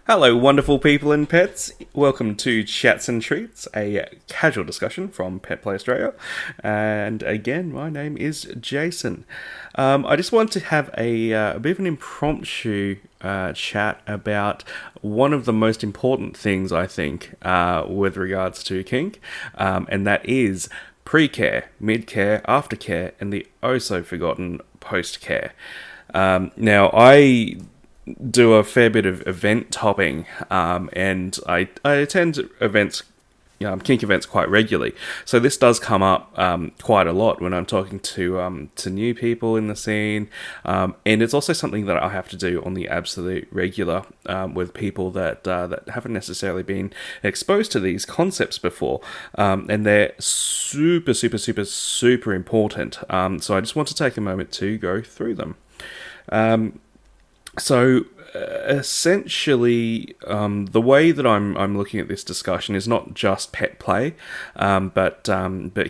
Hello, wonderful people and pets. Welcome to Chats and Treats, a casual discussion from Pet Play Australia. And again, my name is Jason. I just want to have a bit of an impromptu chat about one of the most important things, I think, with regards to kink, and that is Precare, Midcare, Aftercare, and the oh-so-forgotten Postcare. Now, I do a fair bit of event topping, and I attend events, kink events quite regularly. So this does come up quite a lot when I'm talking to new people in the scene, and it's also something that I have to do on the absolute regular with people that haven't necessarily been exposed to these concepts before, and they're super, super, super, super important. So I just want to take a moment to go through them. So essentially, the way that I'm looking at this discussion is not just pet play, but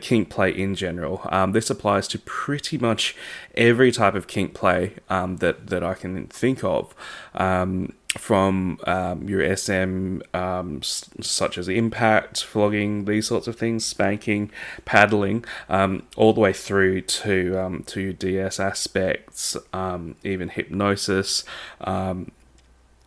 kink play in general. This applies to pretty much every type of kink play that I can think of. From your SM, such as impact, flogging, these sorts of things, spanking, paddling, all the way through to DS aspects, even hypnosis,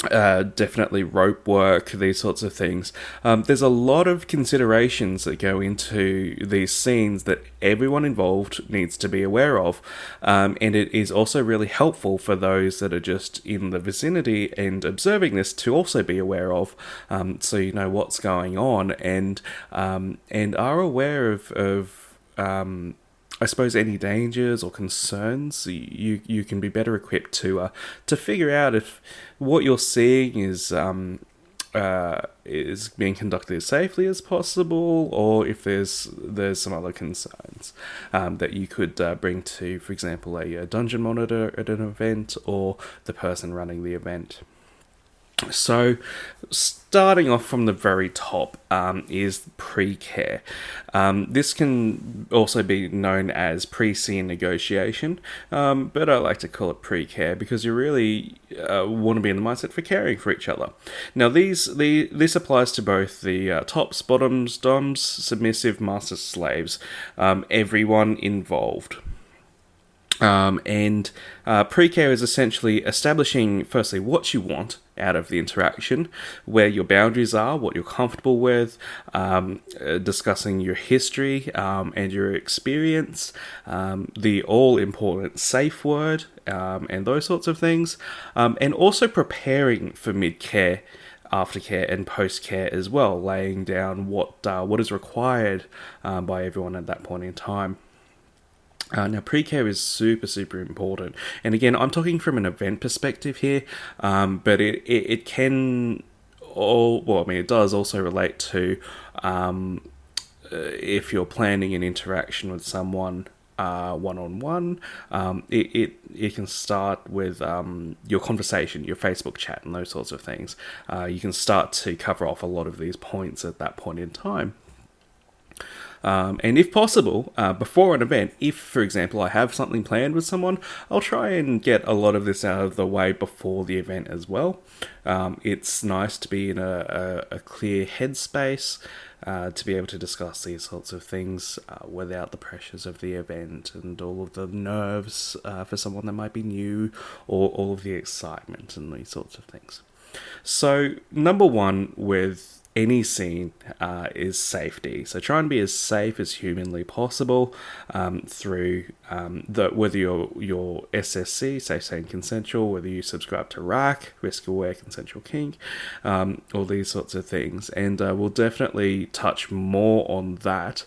definitely rope work, these sorts of things. There's a lot of considerations that go into these scenes that everyone involved needs to be aware of, and it is also really helpful for those that are just in the vicinity and observing this to also be aware of, so you know what's going on and are aware of I suppose any dangers or concerns. You can be better equipped to figure out if what you're seeing is being conducted as safely as possible, or if there's some other concerns that you could bring to, for example, a dungeon monitor at an event or the person running the event. So, starting off from the very top is pre-care. This can also be known as pre-scene negotiation, but I like to call it pre-care because you really want to be in the mindset for caring for each other. Now, this applies to both the tops, bottoms, doms, submissive, masters, slaves, everyone involved. And pre-care is essentially establishing, firstly, what you want out of the interaction, where your boundaries are, what you're comfortable with, discussing your history and your experience, the all-important safe word, and those sorts of things, and also preparing for mid-care, aftercare, and post-care as well, laying down what is required by everyone at that point in time. Now, pre-care is super, super important. And again, I'm talking from an event perspective here, but it can it does also relate to if you're planning an interaction with someone one-on-one. It can start with your conversation, your Facebook chat, and those sorts of things. You can start to cover off a lot of these points at that point in time. And if possible, before an event, if, for example, I have something planned with someone, I'll try and get a lot of this out of the way before the event as well. It's nice to be in a clear headspace, to be able to discuss these sorts of things without the pressures of the event and all of the nerves for someone that might be new, or all of the excitement and these sorts of things. So, number one with any scene is safety. So try and be as safe as humanly possible through whether you're SSC, safe, sane, consensual, whether you subscribe to RAC, risk aware, consensual kink, all these sorts of things. And we'll definitely touch more on that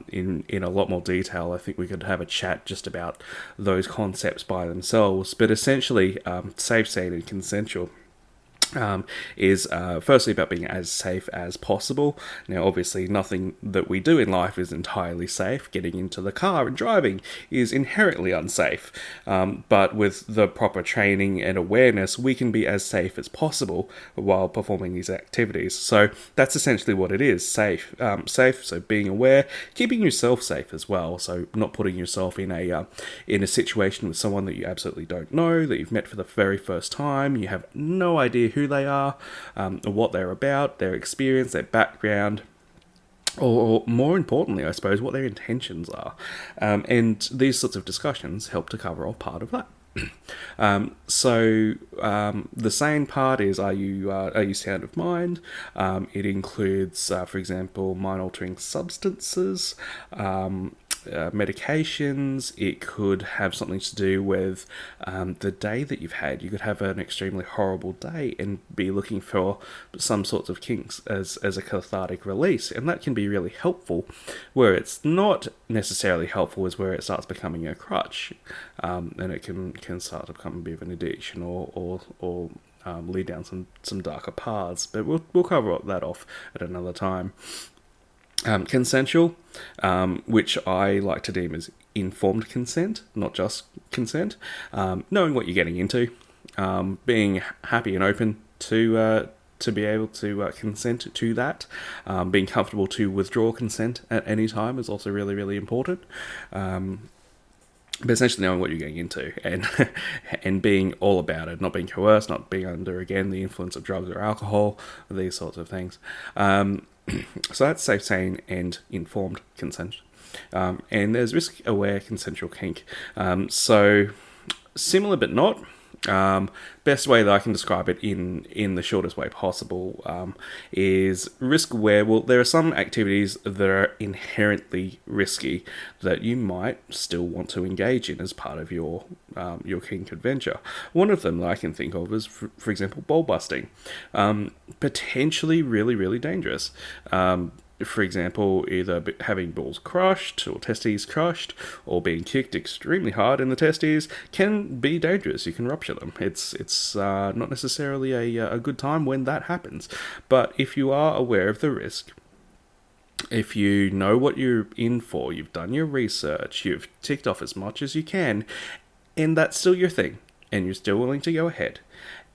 in a lot more detail. I think we could have a chat just about those concepts by themselves. But essentially, safe, sane, and consensual is firstly about being as safe as possible. Now, obviously, nothing that we do in life is entirely safe. Getting into the car and driving is inherently unsafe. But with the proper training and awareness, we can be as safe as possible while performing these activities. So that's essentially what it is, safe. Safe, so being aware, keeping yourself safe as well. So not putting yourself in a situation with someone that you absolutely don't know, that you've met for the very first time, you have no idea who they are, what they're about, their experience, their background, or more importantly, I suppose, what their intentions are. And these sorts of discussions help to cover off part of that. The sane part is, are you sound of mind? It includes, for example, mind-altering substances, medications. It could have something to do with the day that you've had. You could have an extremely horrible day and be looking for some sorts of kinks as a cathartic release, and that can be really helpful. Where it's not necessarily helpful is where it starts becoming a crutch, and it can start to become a bit of an addiction or lead down some darker paths. But we'll cover that off at another time. Consensual, which I like to deem as informed consent, not just consent. Knowing what you're getting into, being happy and open to be able to consent to that. Being comfortable to withdraw consent at any time is also really, really important. But essentially knowing what you're getting into and being all about it, not being coerced, not being under, again, the influence of drugs or alcohol, these sorts of things. So that's safe, sane, and informed consent. And there's risk-aware consensual kink. So similar but not. Best way that I can describe it in the shortest way possible is risk-aware. Well, there are some activities that are inherently risky that you might still want to engage in as part of your kink adventure. One of them that I can think of is, for example, ball busting. Potentially really, really dangerous. For example, either having balls crushed or testes crushed or being kicked extremely hard in the testes can be dangerous. You can rupture them. It's not necessarily a good time when that happens. But if you are aware of the risk, if you know what you're in for, you've done your research, you've ticked off as much as you can, and that's still your thing, and you're still willing to go ahead,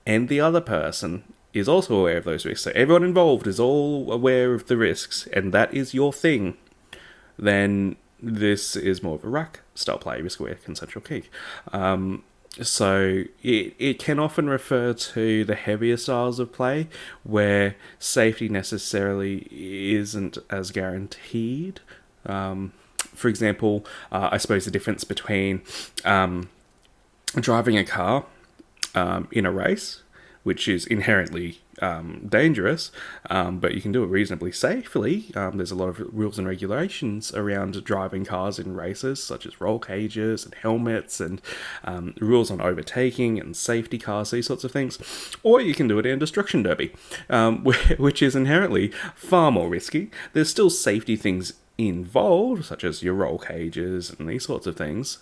and the other person is also aware of those risks, so everyone involved is all aware of the risks, and that is your thing, then this is more of a rack style play, risk-aware consensual kink. So it can often refer to the heavier styles of play where safety necessarily isn't as guaranteed. For example, I suppose the difference between driving a car in a race, which is inherently dangerous, but you can do it reasonably safely. There's a lot of rules and regulations around driving cars in races, such as roll cages and helmets and rules on overtaking and safety cars, these sorts of things. Or you can do it in a destruction derby, which is inherently far more risky. There's still safety things involved, such as your roll cages and these sorts of things.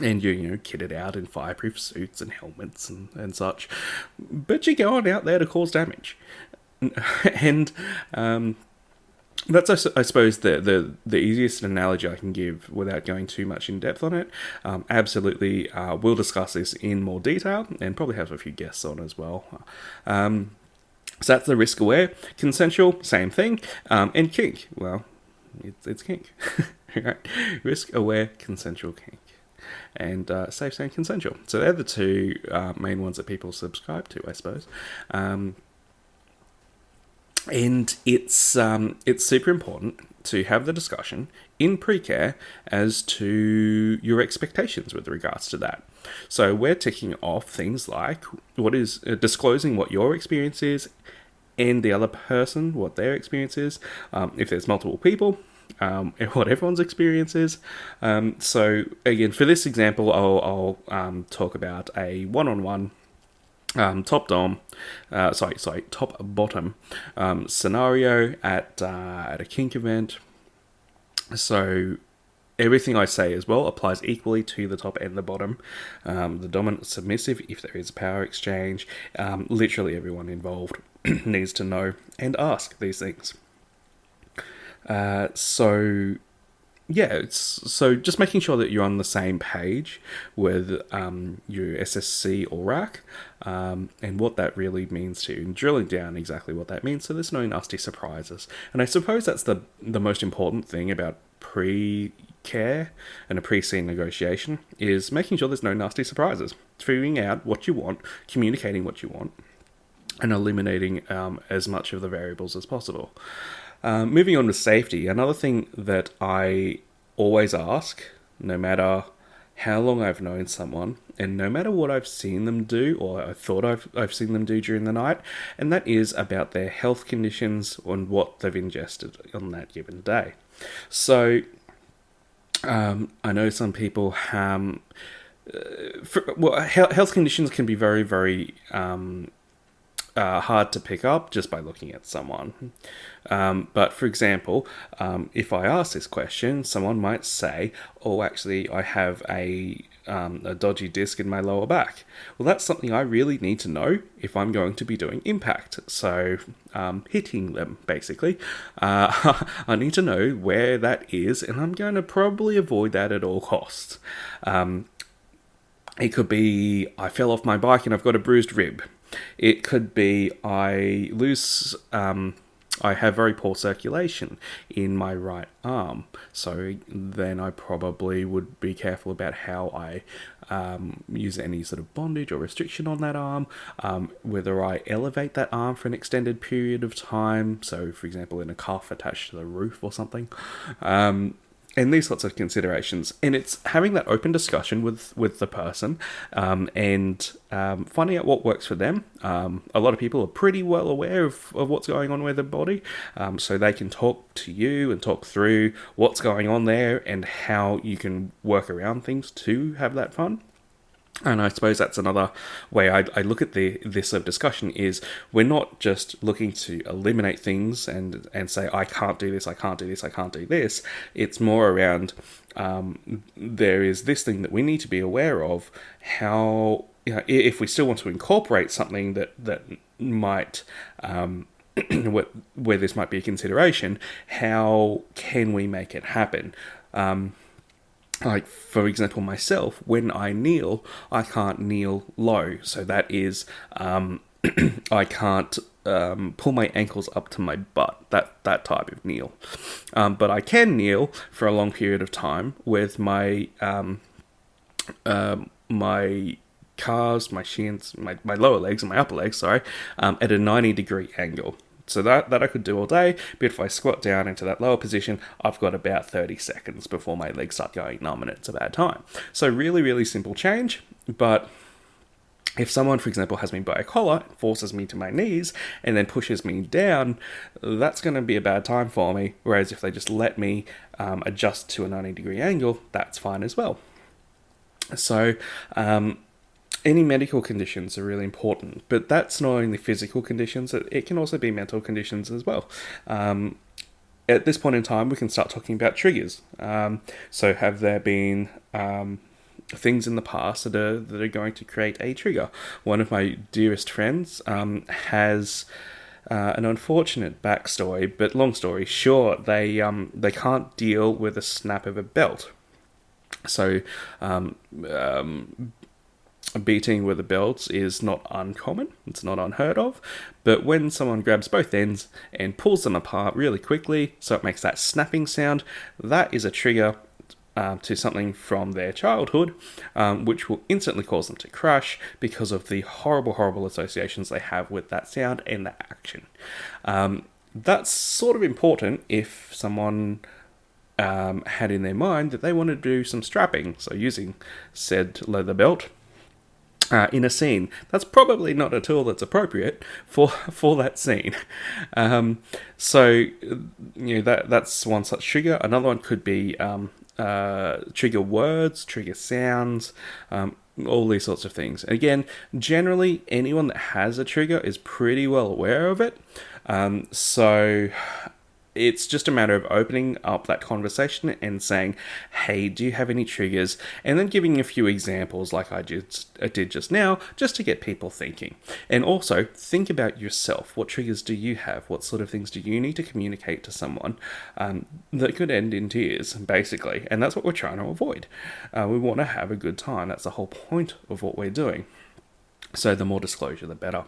And you're kitted out in fireproof suits and helmets and such. But you're going out there to cause damage. And that's, I suppose, the easiest analogy I can give without going too much in depth on it. Absolutely, we'll discuss this in more detail and probably have a few guests on as well. So that's the risk-aware. Consensual, same thing. And kink, well, it's kink. Right? Risk-aware, consensual kink. And safe, sane, consensual. So they're the two main ones that people subscribe to, I suppose. And it's super important to have the discussion in Precare as to your expectations with regards to that. So we're ticking off things like what is disclosing what your experience is and the other person, what their experience is. If there's multiple people, what everyone's experience is. So again, for this example, I'll talk about a one-on-one top bottom scenario at a kink event. So everything I say as well applies equally to the top and the bottom. The dominant submissive, if there is a power exchange, literally everyone involved needs to know and ask these things. So just making sure that you're on the same page with your SSC or rack, and what that really means to you, and drilling down exactly what that means so there's no nasty surprises. And I suppose that's the most important thing about pre-care and a pre-scene negotiation, is making sure there's no nasty surprises, figuring out what you want, communicating what you want, and eliminating as much of the variables as possible. Moving on to safety, another thing that I always ask, no matter how long I've known someone, and no matter what I've seen them do, or I thought I've seen them do during the night, and that is about their health conditions and what they've ingested on that given day. So, I know some people have... health conditions can be very, very hard to pick up just by looking at someone. But for example, if I ask this question, someone might say, "Oh, actually, I have a dodgy disc in my lower back." Well, that's something I really need to know if I'm going to be doing impact. So, hitting them, basically. I need to know where that is, and I'm going to probably avoid that at all costs. It could be I fell off my bike and I've got a bruised rib. It could be I have very poor circulation in my right arm, so then I probably would be careful about how I use any sort of bondage or restriction on that arm, whether I elevate that arm for an extended period of time, so for example in a cuff attached to the roof or something. And these sorts of considerations. And it's having that open discussion with the person and finding out what works for them. A lot of people are pretty well aware of what's going on with their body, so they can talk to you and talk through what's going on there and how you can work around things to have that fun. And I suppose that's another way I look at this sort of discussion is we're not just looking to eliminate things and say, I can't do this, I can't do this, I can't do this. It's more around there is this thing that we need to be aware of, how, if we still want to incorporate something that might... where this might be a consideration, how can we make it happen? Like, for example, myself, when I kneel, I can't kneel low. So that is, I can't pull my ankles up to my butt, that type of kneel. But I can kneel for a long period of time with my my calves, my shins, my lower legs and my upper legs, at a 90-degree angle. So that I could do all day, but if I squat down into that lower position, I've got about 30 seconds before my legs start going numb and it's a bad time. So really, really simple change, but if someone, for example, has me by a collar, forces me to my knees, and then pushes me down, that's going to be a bad time for me, whereas if they just let me adjust to a 90-degree angle, that's fine as well. So... any medical conditions are really important, but that's not only physical conditions, it can also be mental conditions as well. At this point in time, we can start talking about triggers. So have there been things in the past that are going to create a trigger? One of my dearest friends has an unfortunate backstory, but long story short, they can't deal with a snap of a belt. So beating with the belts is not uncommon, it's not unheard of, but when someone grabs both ends and pulls them apart really quickly so it makes that snapping sound, that is a trigger to something from their childhood, which will instantly cause them to crash because of the horrible associations they have with that sound and that action. That's sort of important if someone had in their mind that they want to do some strapping, so using said leather belt in a scene. That's probably not a tool that's appropriate for that scene. So that's one such trigger. Another one could be trigger words, trigger sounds, all these sorts of things. Again, generally anyone that has a trigger is pretty well aware of it. So it's just a matter of opening up that conversation and saying, hey, do you have any triggers? And then giving a few examples like I did just now, just to get people thinking. And also, think about yourself. What triggers do you have? What sort of things do you need to communicate to someone that could end in tears, basically? And that's what we're trying to avoid. We want to have a good time. That's the whole point of what we're doing. So the more disclosure, the better.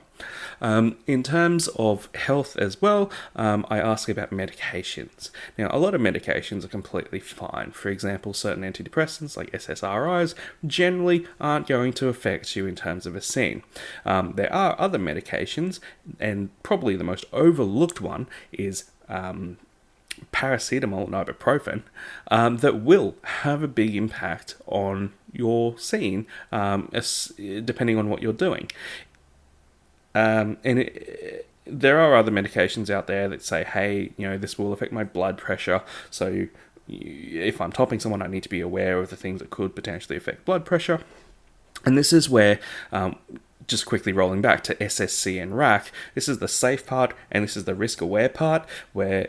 In terms of health as well, I ask about medications. Now, a lot of medications are completely fine. For example, certain antidepressants like SSRIs generally aren't going to affect you in terms of a scene. There are other medications, and probably the most overlooked one is paracetamol and ibuprofen, that will have a big impact on your scene, depending on what you're doing. There are other medications out there that say, hey, this will affect my blood pressure. So if I'm topping someone, I need to be aware of the things that could potentially affect blood pressure. And this is where, just quickly rolling back to SSC and RAC, this is the safe part, and this is the risk-aware part, where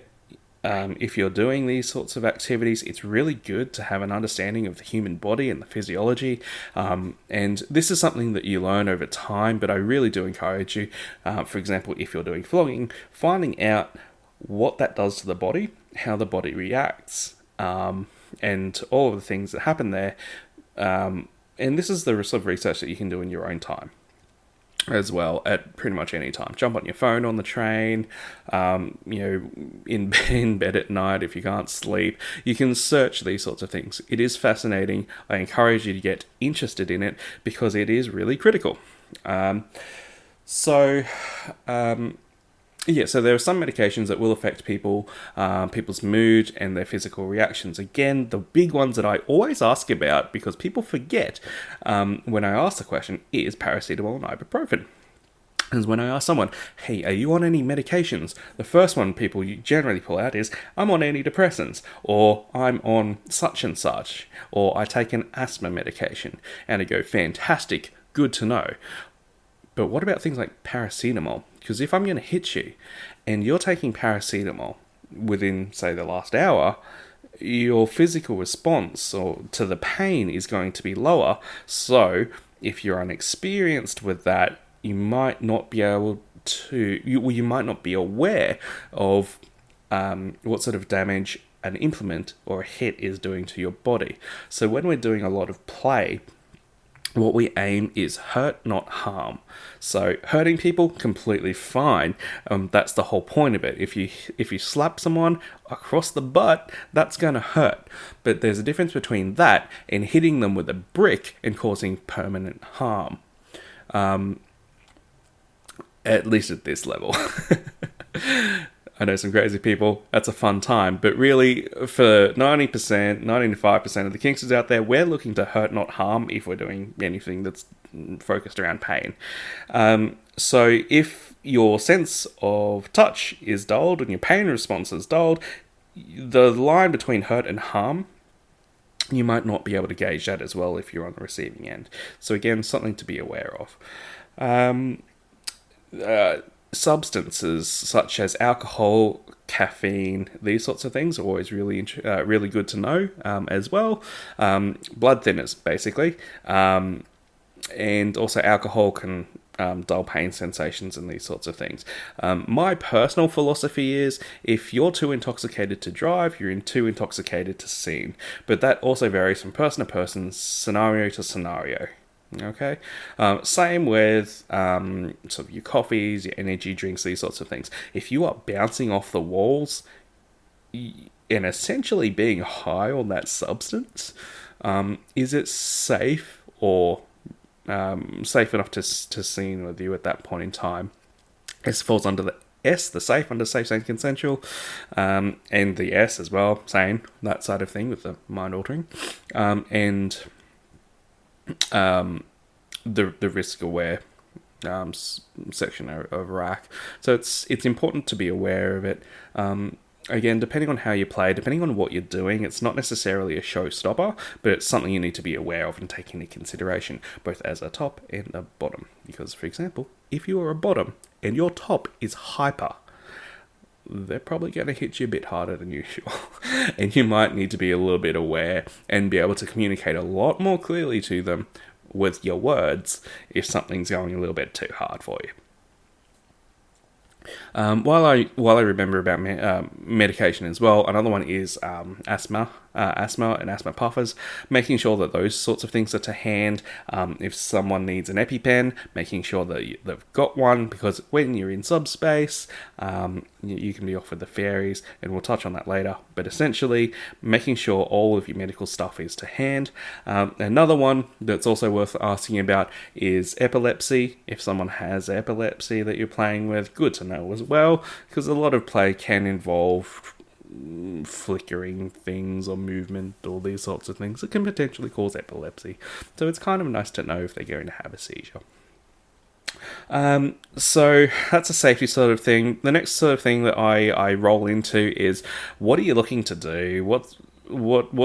if you're doing these sorts of activities, it's really good to have an understanding of the human body and the physiology. And this is something that you learn over time, but I really do encourage you, for example, if you're doing flogging, finding out what that does to the body, how the body reacts, and all of the things that happen there. And this is the sort of research that you can do in your own time as well, at pretty much any time. Jump on your phone on the train, in bed at night if you can't sleep. You can search these sorts of things. It is fascinating. I encourage you to get interested in it because it is really critical. So there are some medications that will affect people's mood and their physical reactions. Again, the big ones that I always ask about, because people forget when I ask the question, is paracetamol and ibuprofen. Because when I ask someone, hey, are you on any medications? The first one people generally pull out is, I'm on antidepressants, or I'm on such and such, or I take an asthma medication. And I go, fantastic, good to know. But what about things like paracetamol? Because if I'm going to hit you and you're taking paracetamol within, say, the last hour, your physical response to the pain is going to be lower. So if you're unexperienced with that, you might not be able to, you might not be aware of what sort of damage an implement or a hit is doing to your body. So when we're doing a lot of play, what we aim is hurt, not harm. So hurting people, completely fine. That's the whole point of it. If you slap someone across the butt, that's going to hurt. But there's a difference between that and hitting them with a brick and causing permanent harm. At least at this level. I know some crazy people. That's a fun time. But really, for 90%, 95% of the Kinksters out there, we're looking to hurt, not harm, if we're doing anything that's focused around pain. So if your sense of touch is dulled and your pain response is dulled, the line between hurt and harm, you might not be able to gauge that as well if you're on the receiving end. So again, something to be aware of. Substances such as alcohol, caffeine, these sorts of things are always really good to know as well. Blood thinners, basically. And also alcohol can dull pain sensations and these sorts of things. My personal philosophy is, if you're too intoxicated to drive, you're too intoxicated to scene. But that also varies from person to person, scenario to scenario. Okay, same with sort of your coffees, your energy drinks, these sorts of things. If you are bouncing off the walls and essentially being high on that substance, is it safe or safe enough to scene with you at that point in time? This falls under the S, the safe, under safe, sane, consensual, and the S as well, sane, that side of thing with the mind altering, and the risk aware section of RAC. So it's important to be aware of it. Again, depending on how you play, depending on what you're doing, it's not necessarily a showstopper, but it's something you need to be aware of and take into consideration, both as a top and a bottom. Because, for example, if you are a bottom and your top is hyper, they're probably going to hit you a bit harder than usual. And you might need to be a little bit aware and be able to communicate a lot more clearly to them with your words if something's going a little bit too hard for you. While I remember about medication as well, another one is asthma and asthma puffers. Making sure that those sorts of things are to hand. If someone needs an EpiPen, making sure that they've got one, because when you're in subspace, you can be off with the fairies, and we'll touch on that later. But essentially, making sure all of your medical stuff is to hand. Another one that's also worth asking about is epilepsy. If someone has epilepsy that you're playing with, good to know as well, because a lot of play can involve flickering things or movement, all these sorts of things that can potentially cause epilepsy. So it's kind of nice to know if they're going to have a seizure. So that's a safety sort of thing. The next sort of thing that I roll into is, what are you looking to do? What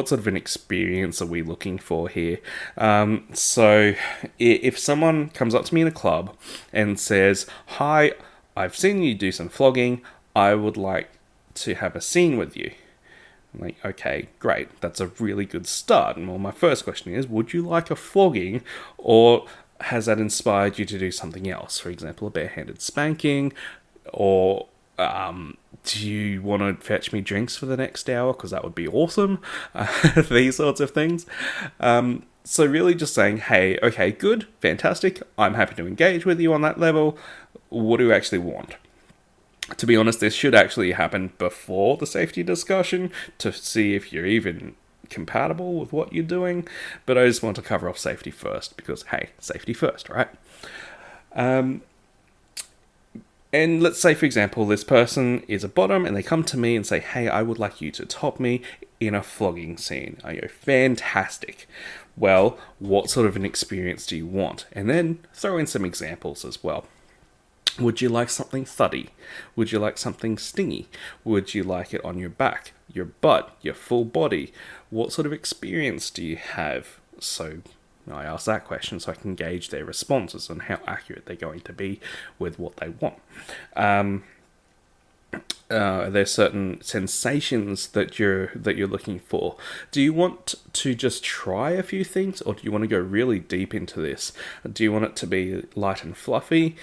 sort of an experience are we looking for here? So if someone comes up to me in a club and says, "Hi, I've seen you do some flogging. I would like to have a scene with you." I'm like, okay, great. That's a really good start. And well, my first question is, would you like a flogging, or has that inspired you to do something else? For example, a barehanded spanking, or do you want to fetch me drinks for the next hour? Because that would be awesome. These sorts of things. So really just saying, hey, okay, good, fantastic. I'm happy to engage with you on that level. What do you actually want? To be honest, this should actually happen before the safety discussion to see if you're even compatible with what you're doing. But I just want to cover off safety first because, hey, safety first, right? And let's say, for example, this person is a bottom and they come to me and say, hey, I would like you to top me in a flogging scene. I go, fantastic. Well, what sort of an experience do you want? And then throw in some examples as well. Would you like something thuddy? Would you like something stingy? Would you like it on your back, your butt, your full body? What sort of experience do you have? So I ask that question so I can gauge their responses and how accurate they're going to be with what they want. There's certain sensations that you're looking for. Do you want to just try a few things, or do you want to go really deep into this? Do you want it to be light and fluffy,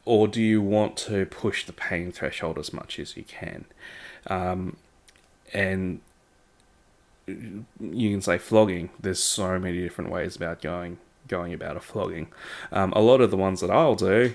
or do you want to push the pain threshold as much as you can? And you can say flogging. There's so many different ways about going about a flogging. A lot of the ones that I'll do,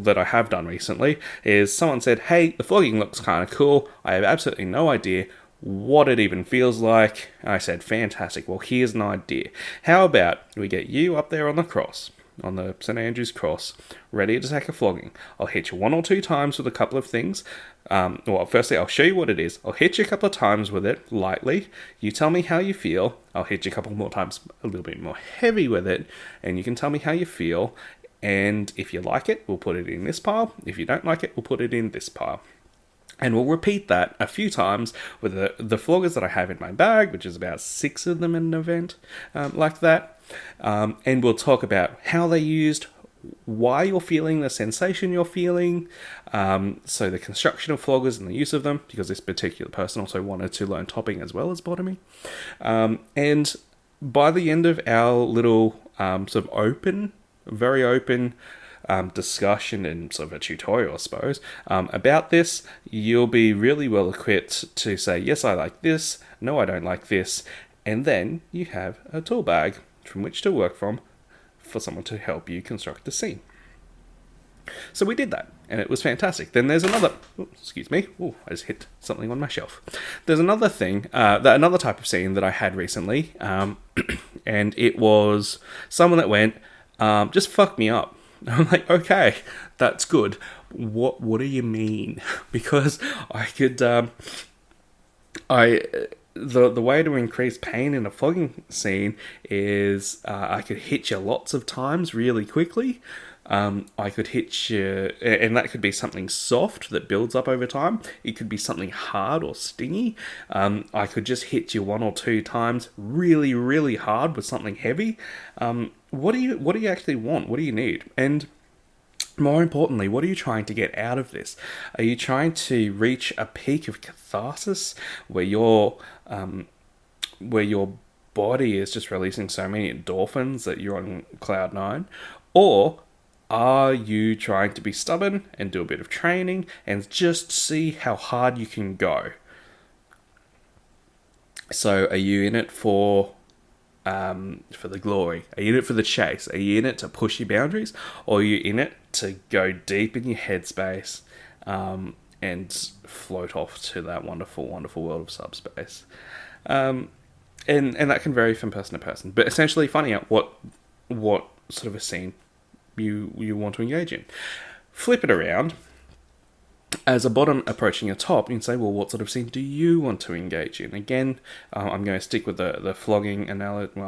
that I have done recently, is someone said, hey, the flogging looks kind of cool. I have absolutely no idea what it even feels like. I said, fantastic. Well, here's an idea. How about we get you up there on the cross, on the St. Andrew's cross, ready to take a flogging. I'll hit you 1 or 2 times with a couple of things. Well, firstly, I'll show you what it is. I'll hit you a couple of times with it, lightly. You tell me how you feel. I'll hit you a couple more times, a little bit more heavy with it, and you can tell me how you feel. And if you like it, we'll put it in this pile. If you don't like it, we'll put it in this pile. And we'll repeat that a few times with the floggers that I have in my bag, which is about 6 of them in an event like that. And we'll talk about how they're used, why you're feeling the sensation you're feeling, so the construction of floggers and the use of them, because this particular person also wanted to learn topping as well as bottoming. And by the end of our little sort of very open discussion and sort of a tutorial, I suppose, about this, you'll be really well equipped to say, yes, I like this, no, I don't like this, and then you have a tool bag from which to work from for someone to help you construct the scene. So we did that, and it was fantastic. Then there's another... excuse me. I just hit something on my shelf. There's another thing, another type of scene that I had recently, and it was someone that went, just fuck me up. I'm like, okay, that's good. What do you mean? Because I could... The way to increase pain in a flogging scene is I could hit you lots of times really quickly. I could hit you, and that could be something soft that builds up over time. It could be something hard or stingy. I could just hit you 1 or 2 times really, really hard with something heavy. What do you actually want? What do you need? And more importantly, what are you trying to get out of this? Are you trying to reach a peak of catharsis where your body is just releasing so many endorphins that you're on cloud 9? Or Are you trying to be stubborn and do a bit of training and just see how hard you can go? So are you in it for the glory? Are you in it for the chase? Are you in it to push your boundaries? Or are you in it to go deep in your headspace and float off to that wonderful, wonderful world of subspace? And that can vary from person to person. But essentially finding out what sort of a scene you want to engage in. Flip it around. As a bottom approaching a top, you can say, well, what sort of scene do you want to engage in? Again, I'm going to stick with the flogging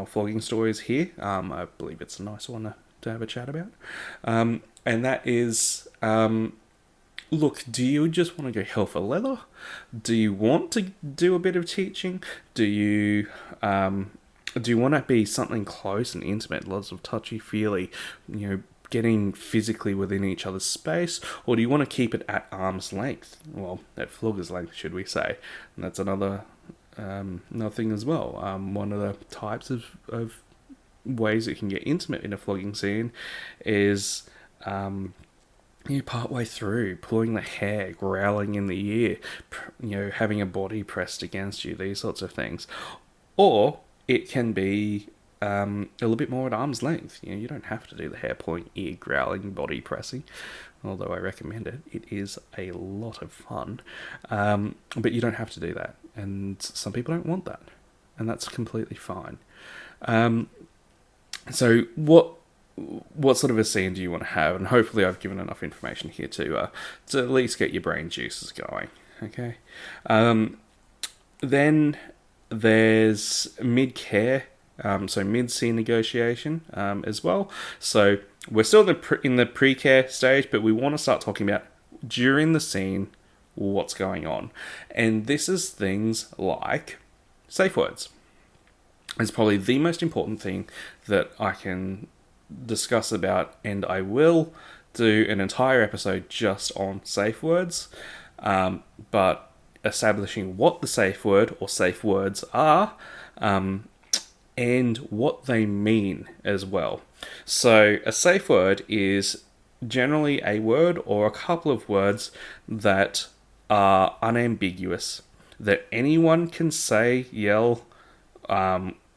flogging stories here. I believe it's a nice one to have a chat about. And that is, look, do you just want to go hell for leather? Do you want to do a bit of teaching? Do you want to be something close and intimate, lots of touchy-feely, getting physically within each other's space, or do you want to keep it at arm's length? Well, at flogger's length, should we say? And that's another thing as well. One of the types of ways it can get intimate in a flogging scene is part way through, pulling the hair, growling in the ear, having a body pressed against you, these sorts of things. Or it can be a little bit more at arm's length. You don't have to do the hair pulling, ear growling, body pressing, although I recommend it. It is a lot of fun, but you don't have to do that, and some people don't want that, and that's completely fine. So what sort of a scene do you want to have? And hopefully I've given enough information here to at least get your brain juices going. Okay. Then there's mid-care. So mid-scene negotiation as well. So we're still in the pre-care stage, but we want to start talking about during the scene what's going on. And this is things like safe words. It's probably the most important thing that I can discuss about, and I will do an entire episode just on safe words. But establishing what the safe word or safe words are, and what they mean as well. So a safe word is generally a word or a couple of words that are unambiguous, that anyone can say, yell,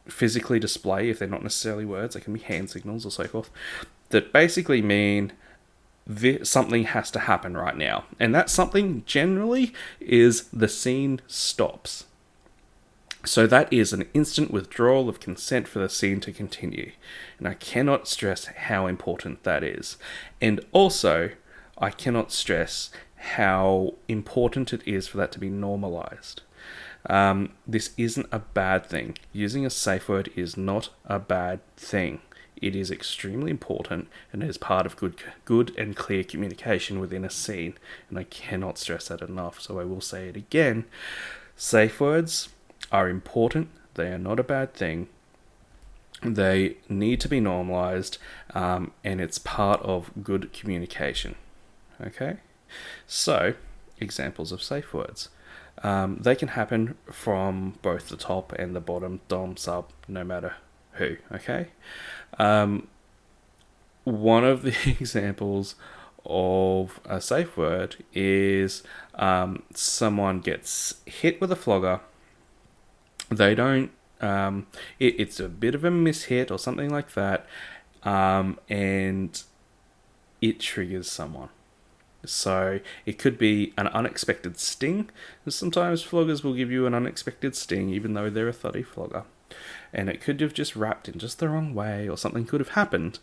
physically display if they're not necessarily words. They can be hand signals or so forth, that basically mean something has to happen right now. And that something generally is the scene stops. So that is an instant withdrawal of consent for the scene to continue. And I cannot stress how important that is. And also, I cannot stress how important it is for that to be normalized. This isn't a bad thing. Using a safe word is not a bad thing. It is extremely important and is part of good and clear communication within a scene. And I cannot stress that enough, so I will say it again. Safe words are important. They are not a bad thing. They need to be normalized, and it's part of good communication. Okay? So, examples of safe words. They can happen from both the top and the bottom, dom, sub, no matter who. Okay? One of the examples of a safe word is someone gets hit with a flogger. They don't, it's a bit of a mishit or something like that, and it triggers someone. So it could be an unexpected sting. Sometimes floggers will give you an unexpected sting, even though they're a thuddy flogger. And it could have just wrapped in just the wrong way, or something could have happened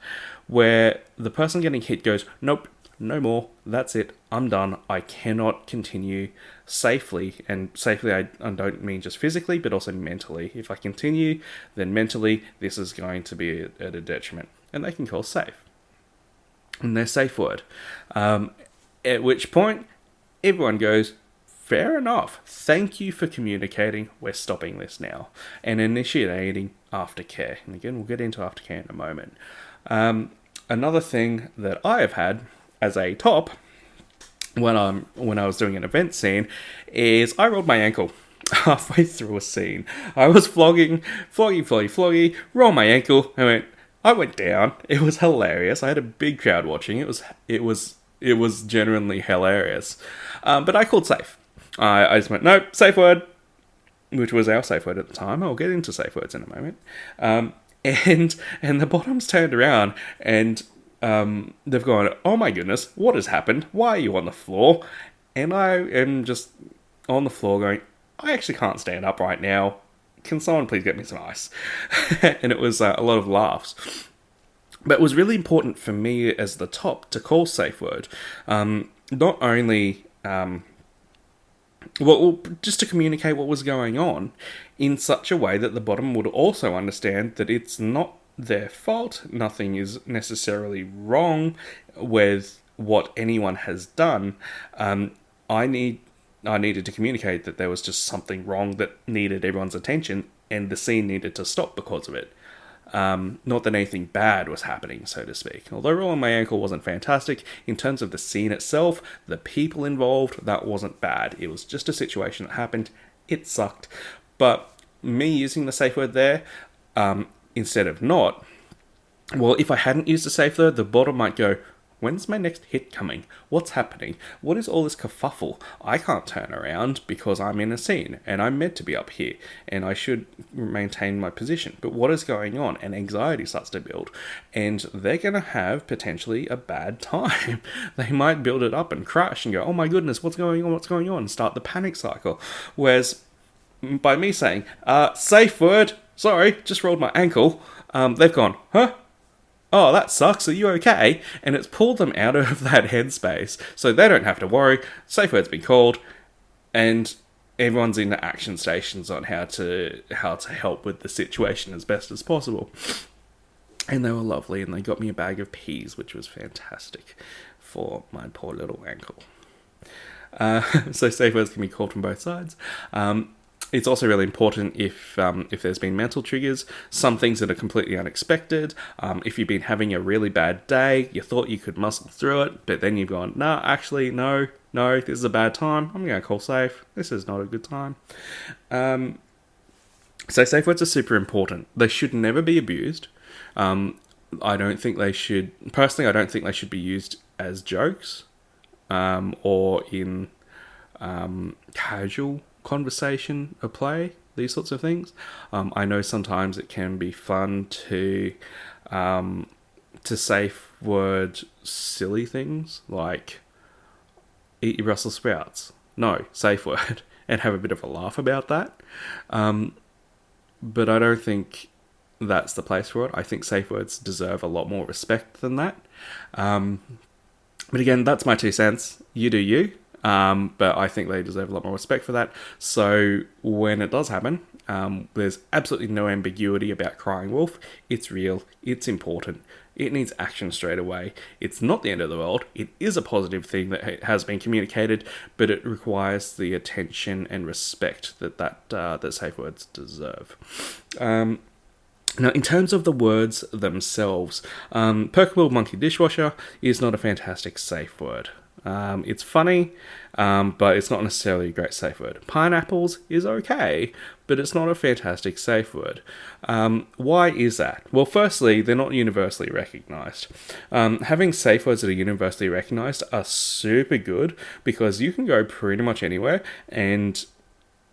where the person getting hit goes, nope, no more, that's it, I'm done, I cannot continue safely. And safely, I don't mean just physically, but also mentally. If I continue, then mentally, this is going to be at a detriment. And they can call safe. And their safe word. At which point, everyone goes, fair enough, thank you for communicating, we're stopping this now. And initiating aftercare. And again, we'll get into aftercare in a moment. Another thing that I have had as a top when I was doing an event scene is I rolled my ankle halfway through a scene. I was flogging, roll my ankle. I went, I went down. It was hilarious. I had a big crowd watching. It was genuinely hilarious. But I called safe. I just went, nope, safe word, which was our safe word at the time. I'll get into safe words in a moment. And the bottoms turned around and they've gone, oh my goodness, what has happened? Why are you on the floor? And I am just on the floor going, I actually can't stand up right now. Can someone please get me some ice? And it was a lot of laughs. But it was really important for me as the top to call safe word. Not only, just to communicate what was going on in such a way that the bottom would also understand that it's not their fault. Nothing is necessarily wrong with what anyone has done. I needed to communicate that there was just something wrong that needed everyone's attention, and the scene needed to stop because of it. Not that anything bad was happening, so to speak. Although rolling my ankle wasn't fantastic, in terms of the scene itself, the people involved, that wasn't bad. It was just a situation that happened. It sucked. But me using the safe word there, instead of not, well, if I hadn't used the safe word, the bottom might go, when's my next hit coming? What's happening? What is all this kerfuffle? I can't turn around because I'm in a scene and I'm meant to be up here and I should maintain my position. But what is going on? And anxiety starts to build and they're going to have potentially a bad time. They might build it up and crash and go, oh my goodness, what's going on? What's going on? And start the panic cycle. Whereas by me saying, safe word, sorry, just rolled my ankle, they've gone, huh? Oh, that sucks, are you okay? And it's pulled them out of that headspace, so they don't have to worry, safe word's been called, and everyone's in the action stations on how to help with the situation as best as possible. And they were lovely, and they got me a bag of peas, which was fantastic for my poor little ankle. So safe words can be called from both sides. It's also really important if there's been mental triggers, some things that are completely unexpected. If you've been having a really bad day, you thought you could muscle through it, but then you've gone, no, this is a bad time. I'm going to call safe. This is not a good time. So safe words are super important. They should never be abused. I don't think they should be used as jokes or in casual conversation or play, these sorts of things. I know sometimes it can be fun to safe word silly things like eat your Brussels sprouts. No, safe word, and have a bit of a laugh about that. But I don't think that's the place for it. I think safe words deserve a lot more respect than that. But again, that's my 2 cents. You do you. But I think they deserve a lot more respect for that. So when it does happen, there's absolutely no ambiguity about crying wolf. It's real. It's important. It needs action straight away. It's not the end of the world. It is a positive thing that has been communicated, but it requires the attention and respect that safe words deserve. Now, in terms of the words themselves, Precare Monkey Dishwasher is not a fantastic safe word. It's funny, but it's not necessarily a great safe word. Pineapples is okay, but it's not a fantastic safe word. Why is that? Well, firstly, they're not universally recognised. Having safe words that are universally recognised are super good because you can go pretty much anywhere and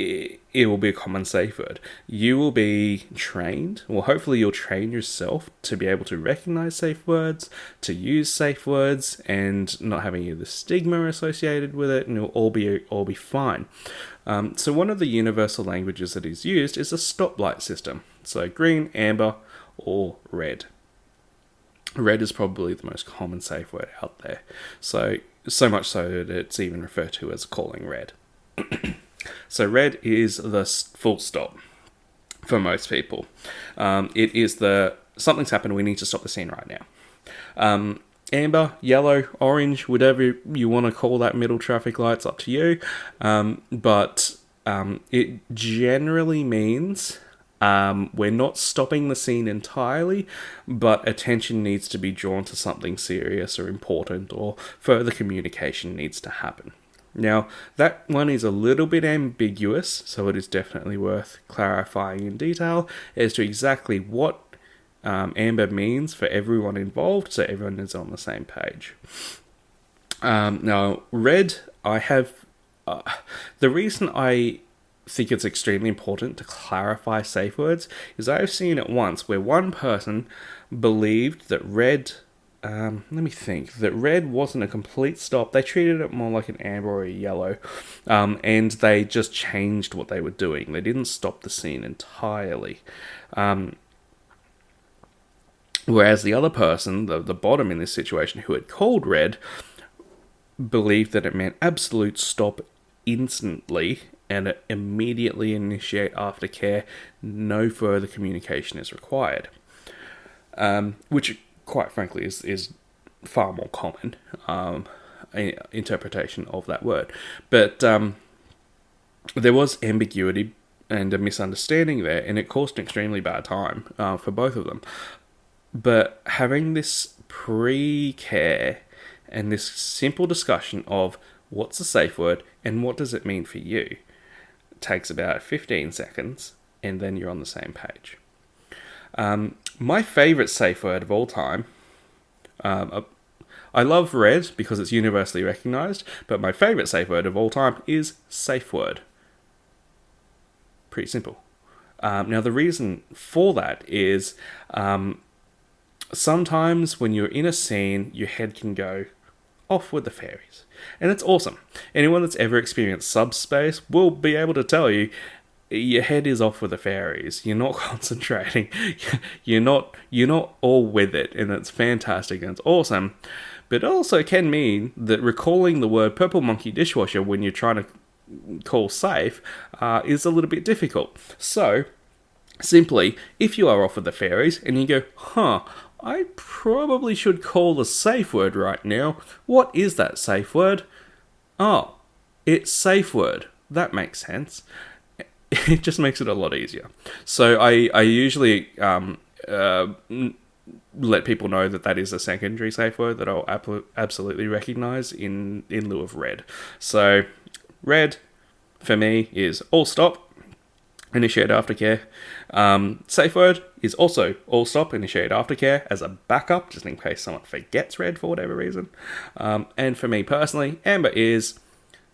it will be a common safe word. You will be trained, well, hopefully you'll train yourself to be able to recognize safe words, to use safe words, and not having any of the stigma associated with it, and it'll all be fine. So one of the universal languages that is used is a stoplight system. So green, amber, or red. Red is probably the most common safe word out there. So much so that it's even referred to as calling red. So red is the full stop for most people. It is something's happened, we need to stop the scene right now. Amber, yellow, orange, whatever you want to call that middle traffic light's up to you. But it generally means we're not stopping the scene entirely, but attention needs to be drawn to something serious or important, or further communication needs to happen. Now, that one is a little bit ambiguous, so it is definitely worth clarifying in detail as to exactly what amber means for everyone involved, so everyone is on the same page. Now, red, I have... the reason I think it's extremely important to clarify safe words is I've seen it once where one person believed that red... let me think. That red wasn't a complete stop. They treated it more like an amber or a yellow. And they just changed what they were doing. They didn't stop the scene entirely. Whereas the other person, the bottom in this situation, who had called red, believed that it meant absolute stop instantly and immediately initiate aftercare. No further communication is required. Which, quite frankly, is far more common interpretation of that word. But there was ambiguity and a misunderstanding there, and it caused an extremely bad time for both of them. But having this pre-care and this simple discussion of what's a safe word and what does it mean for you takes about 15 seconds, and then you're on the same page. My favourite safe word of all time, I love red because it's universally recognised, but my favourite safe word of all time is safe word. Pretty simple. Now, the reason for that is sometimes when you're in a scene, your head can go off with the fairies. And it's awesome. Anyone that's ever experienced subspace will be able to tell you your head is off with the fairies. You're not concentrating. You're not all with it, and it's fantastic and it's awesome. But it also can mean that recalling the word purple monkey dishwasher when you're trying to call safe is a little bit difficult. So, simply, if you are off with the fairies and you go, I probably should call the safe word right now. What is that safe word? Oh, it's safe word. That makes sense. It just makes it a lot easier. So I usually let people know that is a secondary safe word that I'll absolutely recognise in lieu of red. So red, for me, is all stop, initiate aftercare. Safe word is also all stop, initiate aftercare as a backup, just in case someone forgets red for whatever reason. And for me personally, amber is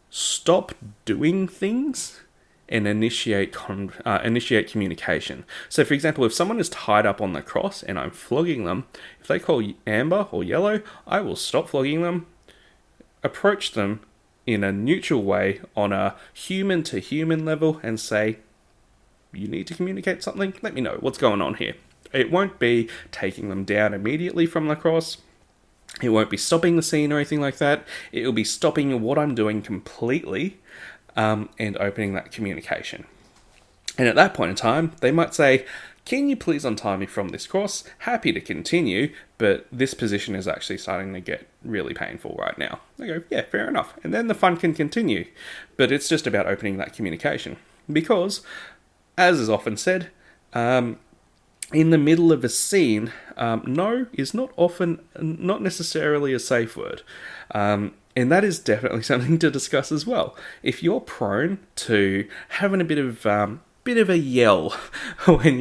stop doing things and initiate communication. So, for example, if someone is tied up on the cross and I'm flogging them, if they call amber or yellow, I will stop flogging them, approach them in a neutral way on a human-to-human level and say, you need to communicate something? Let me know what's going on here. It won't be taking them down immediately from the cross. It won't be stopping the scene or anything like that. It will be stopping what I'm doing completely and opening that communication. And at that point in time, they might say, can you please untie me from this cross? Happy to continue, but this position is actually starting to get really painful right now. I go, yeah, fair enough. And then the fun can continue. But it's just about opening that communication. Because, as is often said, in the middle of a scene, no is not necessarily a safe word. And that is definitely something to discuss as well. If you're prone to having a bit of a yell when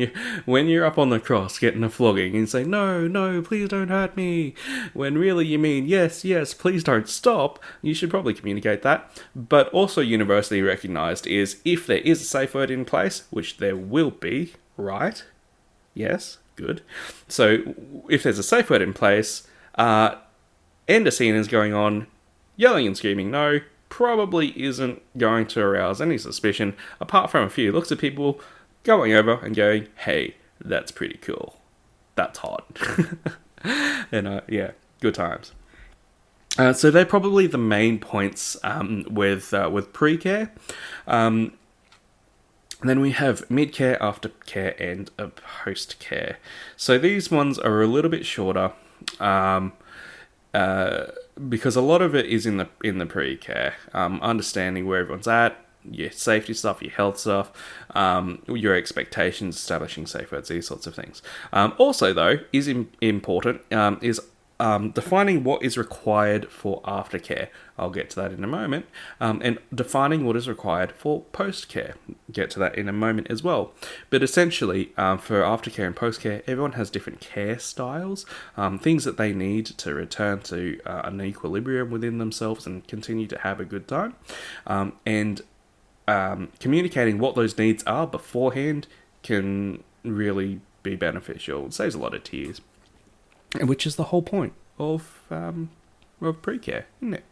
you're up on the cross getting a flogging and say, no, please don't hurt me, when really you mean, yes, please don't stop, you should probably communicate that. But also universally recognised is if there is a safe word in place, which there will be, right? Yes, good. So if there's a safe word in place, and a scene is going on, yelling and screaming no probably isn't going to arouse any suspicion, apart from a few looks at people going over and going, hey, that's pretty cool. That's hot. And yeah, good times. So they're probably the main points with Precare. Then we have Midcare, Aftercare, and a Postcare. So these ones are a little bit shorter. Because a lot of it is in the Precare, understanding where everyone's at, your safety stuff, your health stuff, your expectations, establishing safe words, these sorts of things. Also, though, is important is defining what is required for aftercare. I'll get to that in a moment. And defining what is required for post-care. Get to that in a moment as well. But essentially, for aftercare and post-care, everyone has different care styles, things that they need to return to an equilibrium within themselves and continue to have a good time. And communicating what those needs are beforehand can really be beneficial. It saves a lot of tears. Which is the whole point of Precare, isn't it?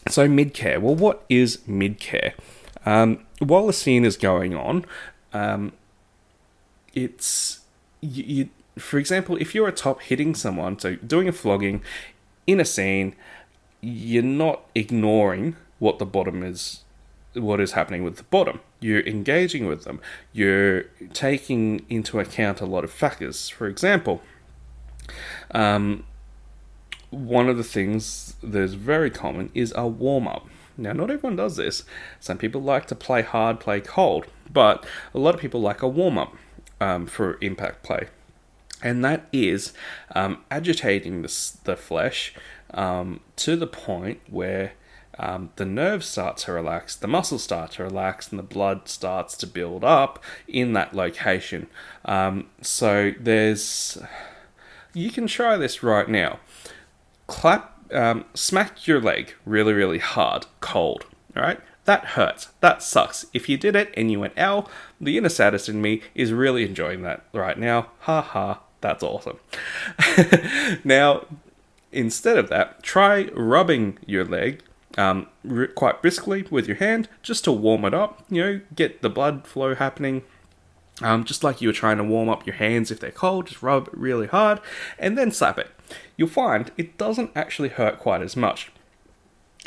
So Midcare. Well, what is Midcare? While the scene is going on, it's you. For example, if you're a top hitting someone, so doing a flogging in a scene, you're not ignoring what the bottom is. What is happening with the bottom. You're engaging with them. You're taking into account a lot of factors. For example, one of the things that's very common is a warm-up. Now, not everyone does this. Some people like to play hard, play cold, but a lot of people like a warm-up for impact play. And that is agitating the flesh to the point where the nerves start to relax, the muscles start to relax, and the blood starts to build up in that location. So you can try this right now. Smack your leg really, really hard, cold. All right, that hurts. That sucks. If you did it and you went, ow, the inner sadist in me is really enjoying that right now. Ha ha, that's awesome. Now, instead of that, try rubbing your leg quite briskly with your hand, just to warm it up, get the blood flow happening, just like you were trying to warm up your hands if they're cold. Just rub it really hard, and then slap it. You'll find it doesn't actually hurt quite as much.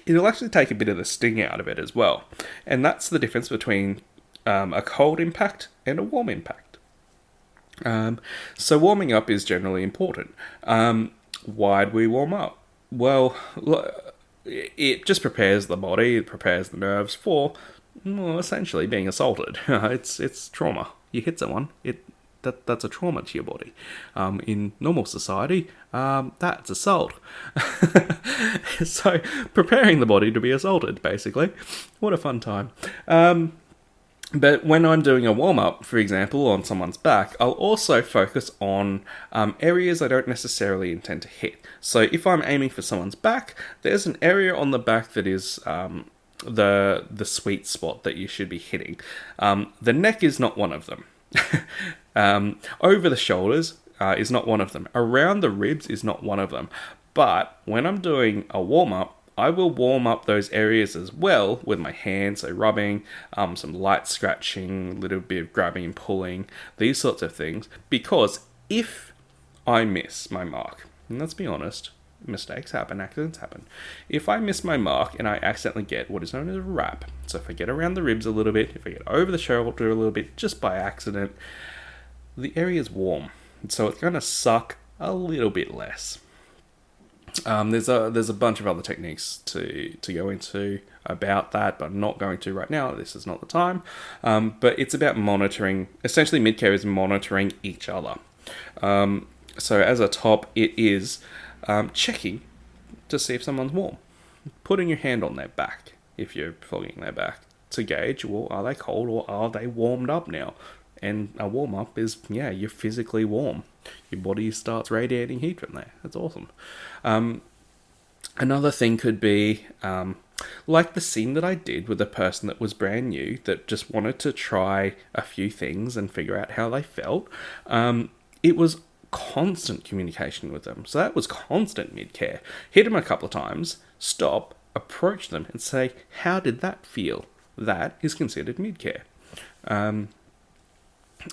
It'll actually take a bit of the sting out of it as well, and that's the difference between a cold impact and a warm impact. So warming up is generally important. Why do we warm up? Well, it just prepares the body, it prepares the nerves for, essentially being assaulted. It's trauma. You hit someone, that's a trauma to your body. In normal society, that's assault. So, preparing the body to be assaulted, basically. What a fun time. But when I'm doing a warm-up, for example, on someone's back, I'll also focus on areas I don't necessarily intend to hit. So if I'm aiming for someone's back, there's an area on the back that is the sweet spot that you should be hitting. The neck is not one of them. Over the shoulders is not one of them. Around the ribs is not one of them. But when I'm doing a warm-up, I will warm up those areas as well with my hands, so rubbing, some light scratching, a little bit of grabbing and pulling, these sorts of things. Because if I miss my mark, and let's be honest, mistakes happen, accidents happen. If I miss my mark and I accidentally get what is known as a wrap, so if I get around the ribs a little bit, if I get over the shoulder a little bit, just by accident, the area is warm, so it's going to suck a little bit less. There's a bunch of other techniques to go into about that, but I'm not going to right now. This is not the time. But it's about monitoring. Essentially, Midcare is monitoring each other. So as a top, it is checking to see if someone's warm. Putting your hand on their back if you're flogging their back to gauge, well, are they cold or are they warmed up now? And a warm-up is, you're physically warm. Your body starts radiating heat from there. That's awesome. Another thing could be, like the scene that I did with a person that was brand new, that just wanted to try a few things and figure out how they felt. It was constant communication with them. So that was constant Midcare. Hit them a couple of times, stop, approach them and say, how did that feel? That is considered Midcare.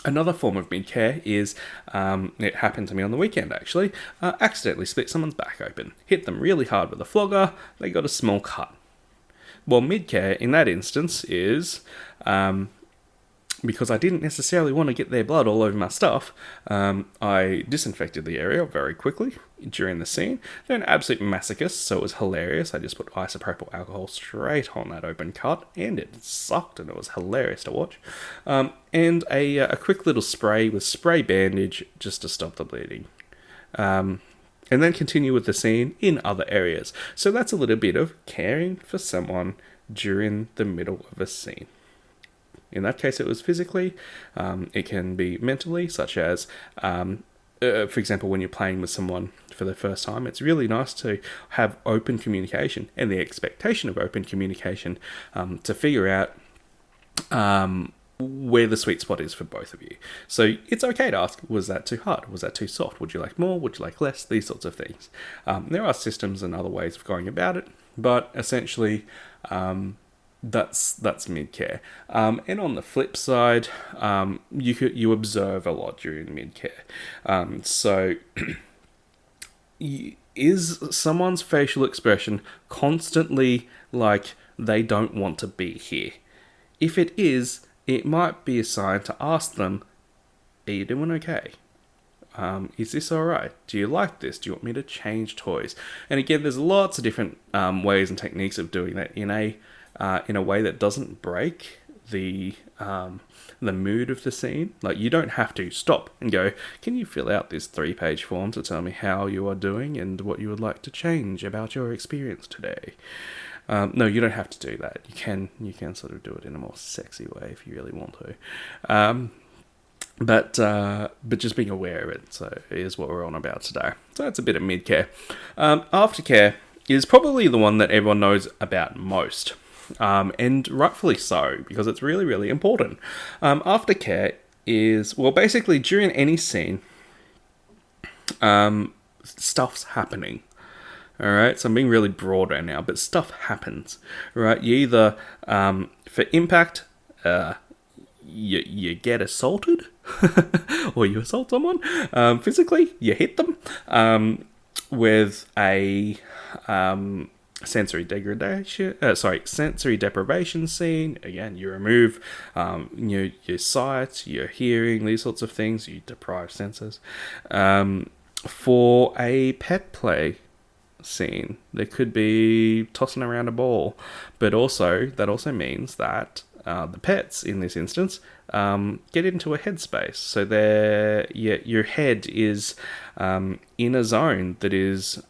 Another form of Midcare is, it happened to me on the weekend actually, accidentally split someone's back open. Hit them really hard with a flogger, they got a small cut. Well, Midcare in that instance is, because I didn't necessarily want to get their blood all over my stuff, I disinfected the area very quickly, during the scene. They're an absolute masochist, so it was hilarious. I just put isopropyl alcohol straight on that open cut, and it sucked, and it was hilarious to watch. And a quick little spray with spray bandage just to stop the bleeding. And then continue with the scene in other areas. So that's a little bit of caring for someone during the middle of a scene. In that case, it was physically. It can be mentally, such as, for example, when you're playing with someone for the first time, it's really nice to have open communication and the expectation of open communication to figure out where the sweet spot is for both of you. So it's okay to ask, was that too hard? Was that too soft? Would you like more? Would you like less? These sorts of things. There are systems and other ways of going about it, but essentially, that's Midcare. And on the flip side, you observe a lot during Midcare. So is someone's facial expression constantly like they don't want to be here? If it is, it might be a sign to ask them, are you doing okay? Is this alright? Do you like this? Do you want me to change toys? And again, there's lots of different ways and techniques of doing that in a way that doesn't break the mood of the scene. Like, you don't have to stop and go, can you fill out this 3-page form to tell me how you are doing and what you would like to change about your experience today? No, you don't have to do that. You can sort of do it in a more sexy way if you really want to. But just being aware of it, so is what we're on about today. So that's a bit of Midcare. Aftercare is probably the one that everyone knows about most. And rightfully so, because it's really, really important. Aftercare is, well, basically during any scene, stuff's happening. Alright, so I'm being really broad right now, but stuff happens. Right, you either, for impact, you get assaulted, or you assault someone, physically, you hit them, with a, sensory deprivation scene. Again, you remove your sight, your hearing, these sorts of things. You deprive senses. For a pet play scene, there could be tossing around a ball, but that also means that the pets in this instance get into a headspace. So your head is in a zone that is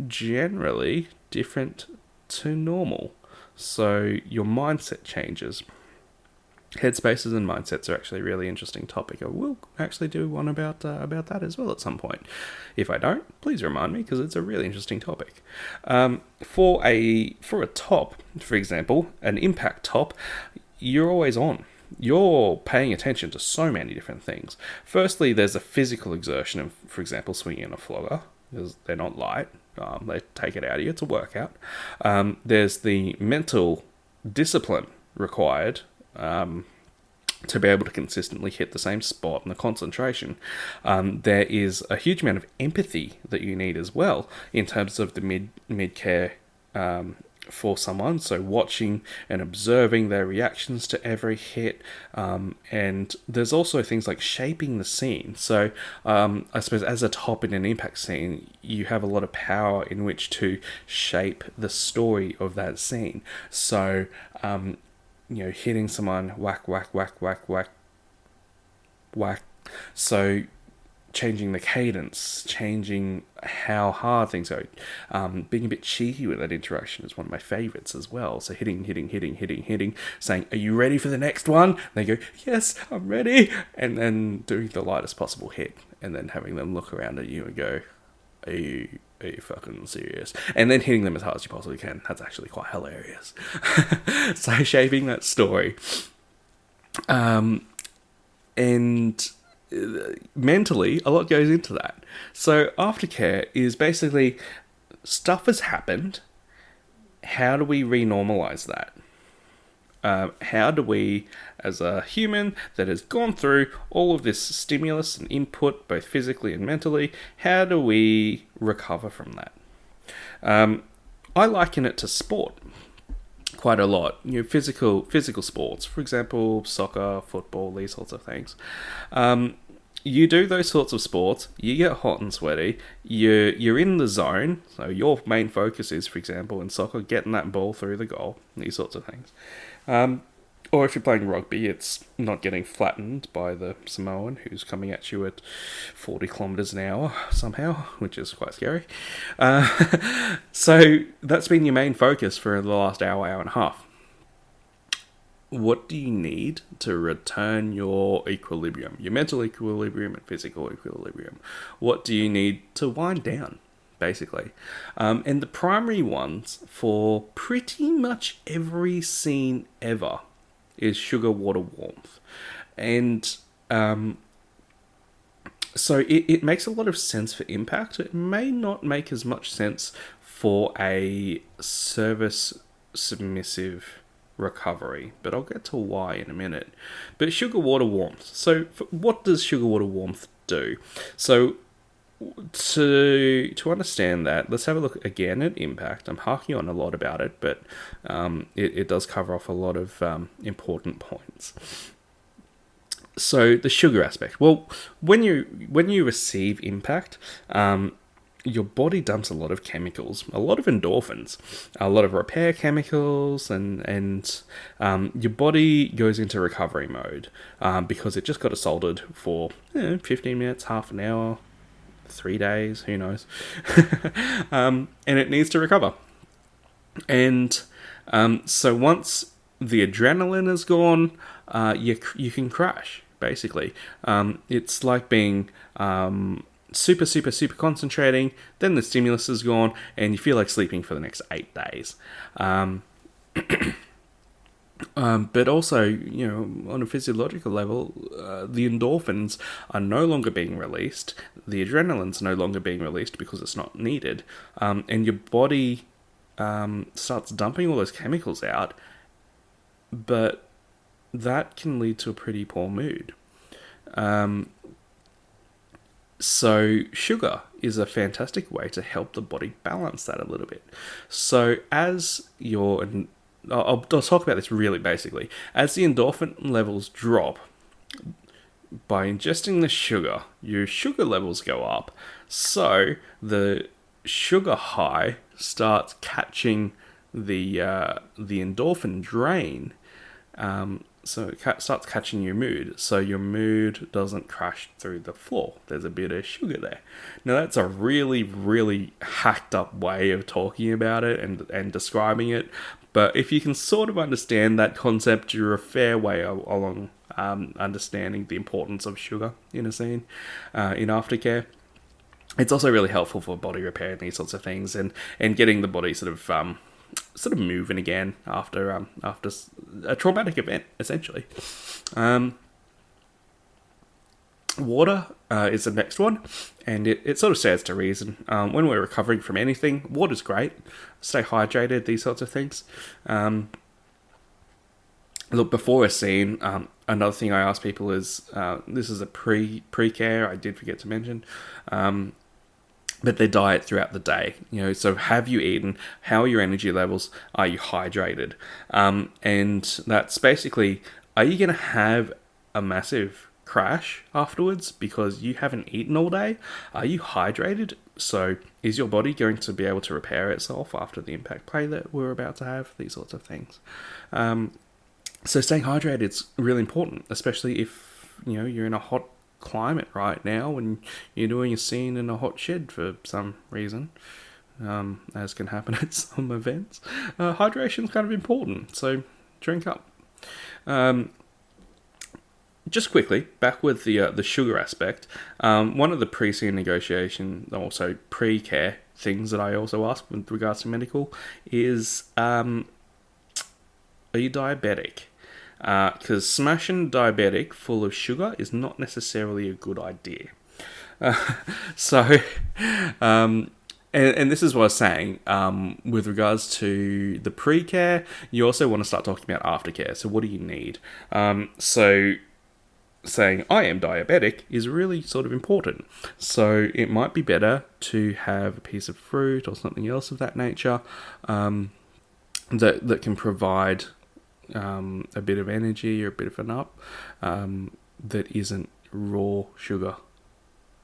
generally different to normal. So your mindset changes. Headspaces and mindsets are actually a really interesting topic. I will actually do one about that as well at some point. If I don't, please remind me, because it's a really interesting topic. For a top, for example, an impact top, you're always on. You're paying attention to so many different things. Firstly, there's a physical exertion of, for example, swinging a flogger, because they're not light. They take it out of you. It's a workout. There's the mental discipline required to be able to consistently hit the same spot, and the concentration. There is a huge amount of empathy that you need as well in terms of the mid-care for someone. So watching and observing their reactions to every hit. And there's also things like shaping the scene. So I suppose as a top in an impact scene, you have a lot of power in which to shape the story of that scene. So hitting someone, whack, whack, whack, whack, whack, whack. So changing the cadence, changing how hard things go, being a bit cheeky with that interaction is one of my favourites as well. So hitting, saying, are you ready for the next one? And they go, yes, I'm ready. And then doing the lightest possible hit, and then having them look around at you and go, are you fucking serious? And then hitting them as hard as you possibly can. That's actually quite hilarious. So shaping that story. And mentally, a lot goes into that. So aftercare is basically, stuff has happened. How do we renormalize that? How do we, as a human that has gone through all of this stimulus and input, both physically and mentally, how do we recover from that? I liken it to sport quite a lot. Physical sports, for example, soccer, football, these sorts of things. you do those sorts of sports, you get hot and sweaty, you're in the zone, so your main focus is, for example, in soccer, getting that ball through the goal, these sorts of things. Or if you're playing rugby, it's not getting flattened by the Samoan who's coming at you at 40 kilometres an hour somehow, which is quite scary. So that's been your main focus for the last hour, hour and a half. What do you need to return your equilibrium, your mental equilibrium and physical equilibrium? What do you need to wind down, basically? And the primary ones for pretty much every scene ever is sugar, water, warmth. And so it makes a lot of sense for impact. It may not make as much sense for a service submissive recovery, but I'll get to why in a minute. But sugar, water, warmth. So what does sugar, water, warmth do? So to understand that, let's have a look again at impact. I'm harking on a lot about it, but it does cover off a lot of important points. So the sugar aspect. Well, when you receive impact, your body dumps a lot of chemicals, a lot of endorphins, a lot of repair chemicals, and your body goes into recovery mode because it just got assaulted for 15 minutes, half an hour, 3 days, who knows, and it needs to recover. And so once the adrenaline is gone, you can crash. Basically, it's like being super, super, super concentrating, then the stimulus is gone, and you feel like sleeping for the next 8 days. But also, on a physiological level, the endorphins are no longer being released, the adrenaline's no longer being released because it's not needed, and your body starts dumping all those chemicals out, but that can lead to a pretty poor mood. So sugar is a fantastic way to help the body balance that a little bit. So I'll talk about this really basically. As the endorphin levels drop, by ingesting the sugar, your sugar levels go up. So the sugar high starts catching the endorphin drain. So it starts catching your mood, so your mood doesn't crash through the floor. There's a bit of sugar there. Now that's a really, really hacked up way of talking about it and describing it, but if you can sort of understand that concept, you're a fair way along understanding the importance of sugar in a scene, in aftercare. It's also really helpful for body repair and these sorts of things, and getting the body sort of moving again after a traumatic event, essentially. Water is the next one, and it sort of stands to reason. When we're recovering from anything, water's great. Stay hydrated, these sorts of things. Look, before a scene, another thing I ask people is, this is a Precare, I did forget to mention, but their diet throughout the day. So have you eaten? How are your energy levels? Are you hydrated? And that's basically, are you going to have a massive crash afterwards because you haven't eaten all day? Are you hydrated? So is your body going to be able to repair itself after the impact play that we're about to have? These sorts of things. So staying hydrated is really important, especially if you're in a hot climate right now and you're doing a scene in a hot shed for some reason, as can happen at some events. Hydration is kind of important, so drink up. Just quickly, back with the sugar aspect, one of the pre-scene negotiation, also pre-care things that I also ask with regards to medical is, are you diabetic? Because smashing diabetic full of sugar is not necessarily a good idea. And this is what I was saying, with regards to the pre-care, you also want to start talking about aftercare. So what do you need? So saying I am diabetic is really sort of important. So it might be better to have a piece of fruit or something else of that nature, that can provide a bit of energy or a bit of an up, that isn't raw sugar.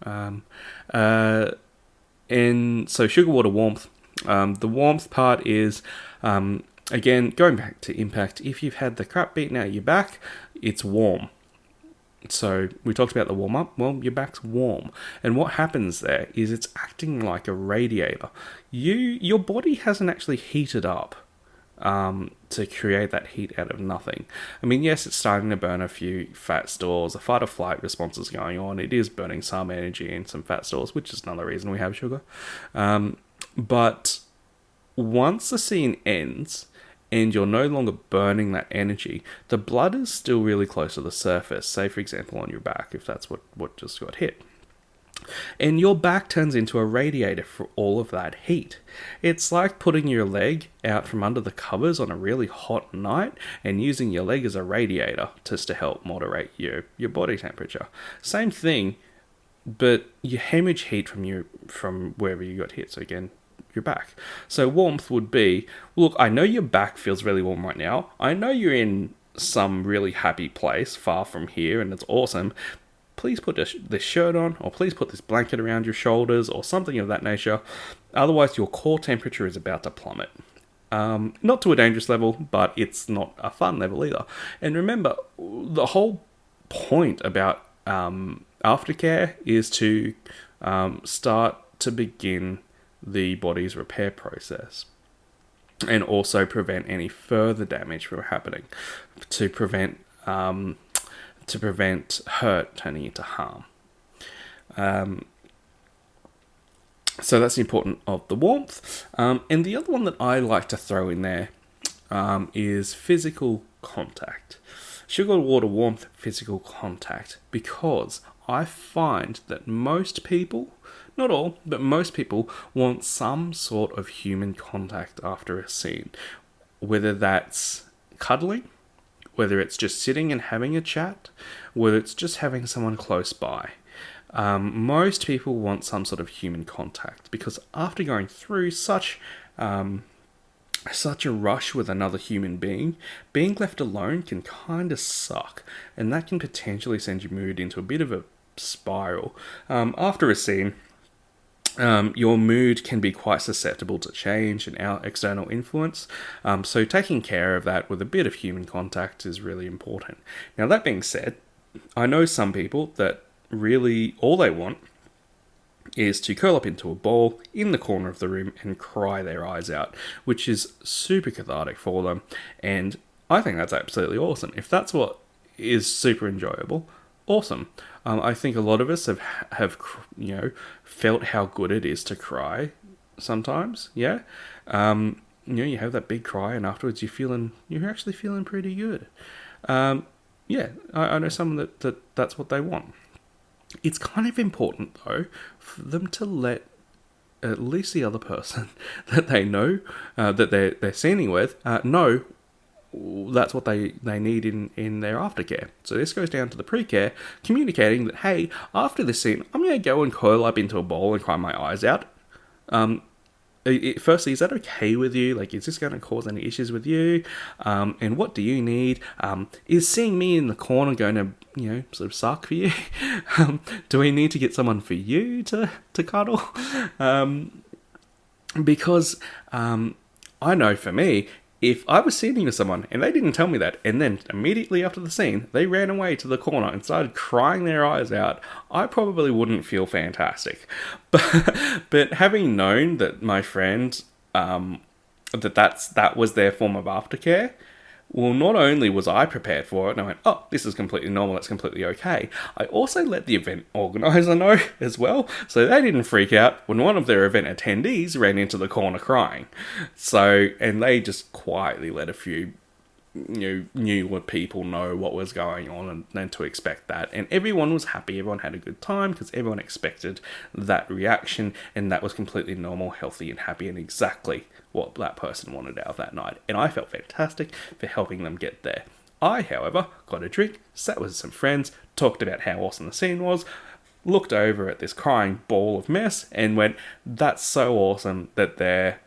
Um, uh, and so sugar, water, warmth. The warmth part is, again, going back to impact. If you've had the crap beaten out of your back, it's warm. So we talked about the warm up. Well, your back's warm, and what happens there is it's acting like a radiator. Your body hasn't actually heated up to create that heat out of nothing. I mean, yes, it's starting to burn a few fat stores. A fight or flight response is going on. It is burning some energy in some fat stores, which is another reason we have sugar. But once the scene ends and you're no longer burning that energy, the blood is still really close to the surface. Say, for example, on your back, if that's what just got hit. And your back turns into a radiator for all of that heat. It's like putting your leg out from under the covers on a really hot night and using your leg as a radiator just to help moderate your body temperature. Same thing, but you hemorrhage heat from wherever you got hit. So again, your back. So warmth would be, look, I know your back feels really warm right now. I know you're in some really happy place far from here and it's awesome. Please put this shirt on, or please put this blanket around your shoulders, or something of that nature. Otherwise, your core temperature is about to plummet. Not to a dangerous level, but it's not a fun level either. And remember, the whole point about aftercare is to start to begin the body's repair process, and also prevent any further damage from happening, to prevent hurt turning into harm. So that's the importance of the warmth. And the other one that I like to throw in there is physical contact. Sugar, water, warmth, physical contact. Because I find that most people, not all, but most people want some sort of human contact after a scene. Whether that's cuddling, whether it's just sitting and having a chat, whether it's just having someone close by. Most people want some sort of human contact, because after going through such a rush with another human being left alone can kind of suck, and that can potentially send your mood into a bit of a spiral. After a scene, your mood can be quite susceptible to change and external influence. So taking care of that with a bit of human contact is really important. Now, that being said, I know some people that really all they want is to curl up into a ball in the corner of the room and cry their eyes out, which is super cathartic for them. And I think that's absolutely awesome. If that's what is super enjoyable, awesome. I think a lot of us have felt how good it is to cry sometimes. Yeah. You have that big cry and afterwards you're actually feeling pretty good. Yeah, I know someone that's what they want. It's kind of important though for them to let at least the other person that they know, that they're scening with, know that's what they need in their aftercare. So this goes down to the Precare, communicating that, hey, after this scene, I'm going to go and curl up into a ball and cry my eyes out. Firstly, is that okay with you? Like, is this going to cause any issues with you? And what do you need? Is seeing me in the corner going to, sort of suck for you? Do we need to get someone for you to cuddle? Because I know for me, if I was sitting with someone and they didn't tell me that, and then immediately after the scene, they ran away to the corner and started crying their eyes out, I probably wouldn't feel fantastic. But having known that my friend, that was their form of aftercare, well, not only was I prepared for it, and I went, oh, this is completely normal, it's completely okay, I also let the event organizer know as well, so they didn't freak out when one of their event attendees ran into the corner crying. So, and they just quietly let a few newer people know what was going on and then to expect that. And everyone was happy, everyone had a good time, because everyone expected that reaction, and that was completely normal, healthy, and happy, and exactly what that person wanted out of that night. And I felt fantastic for helping them get there. I, however, got a drink, sat with some friends, talked about how awesome the scene was, looked over at this crying ball of mess, and went, that's so awesome that they're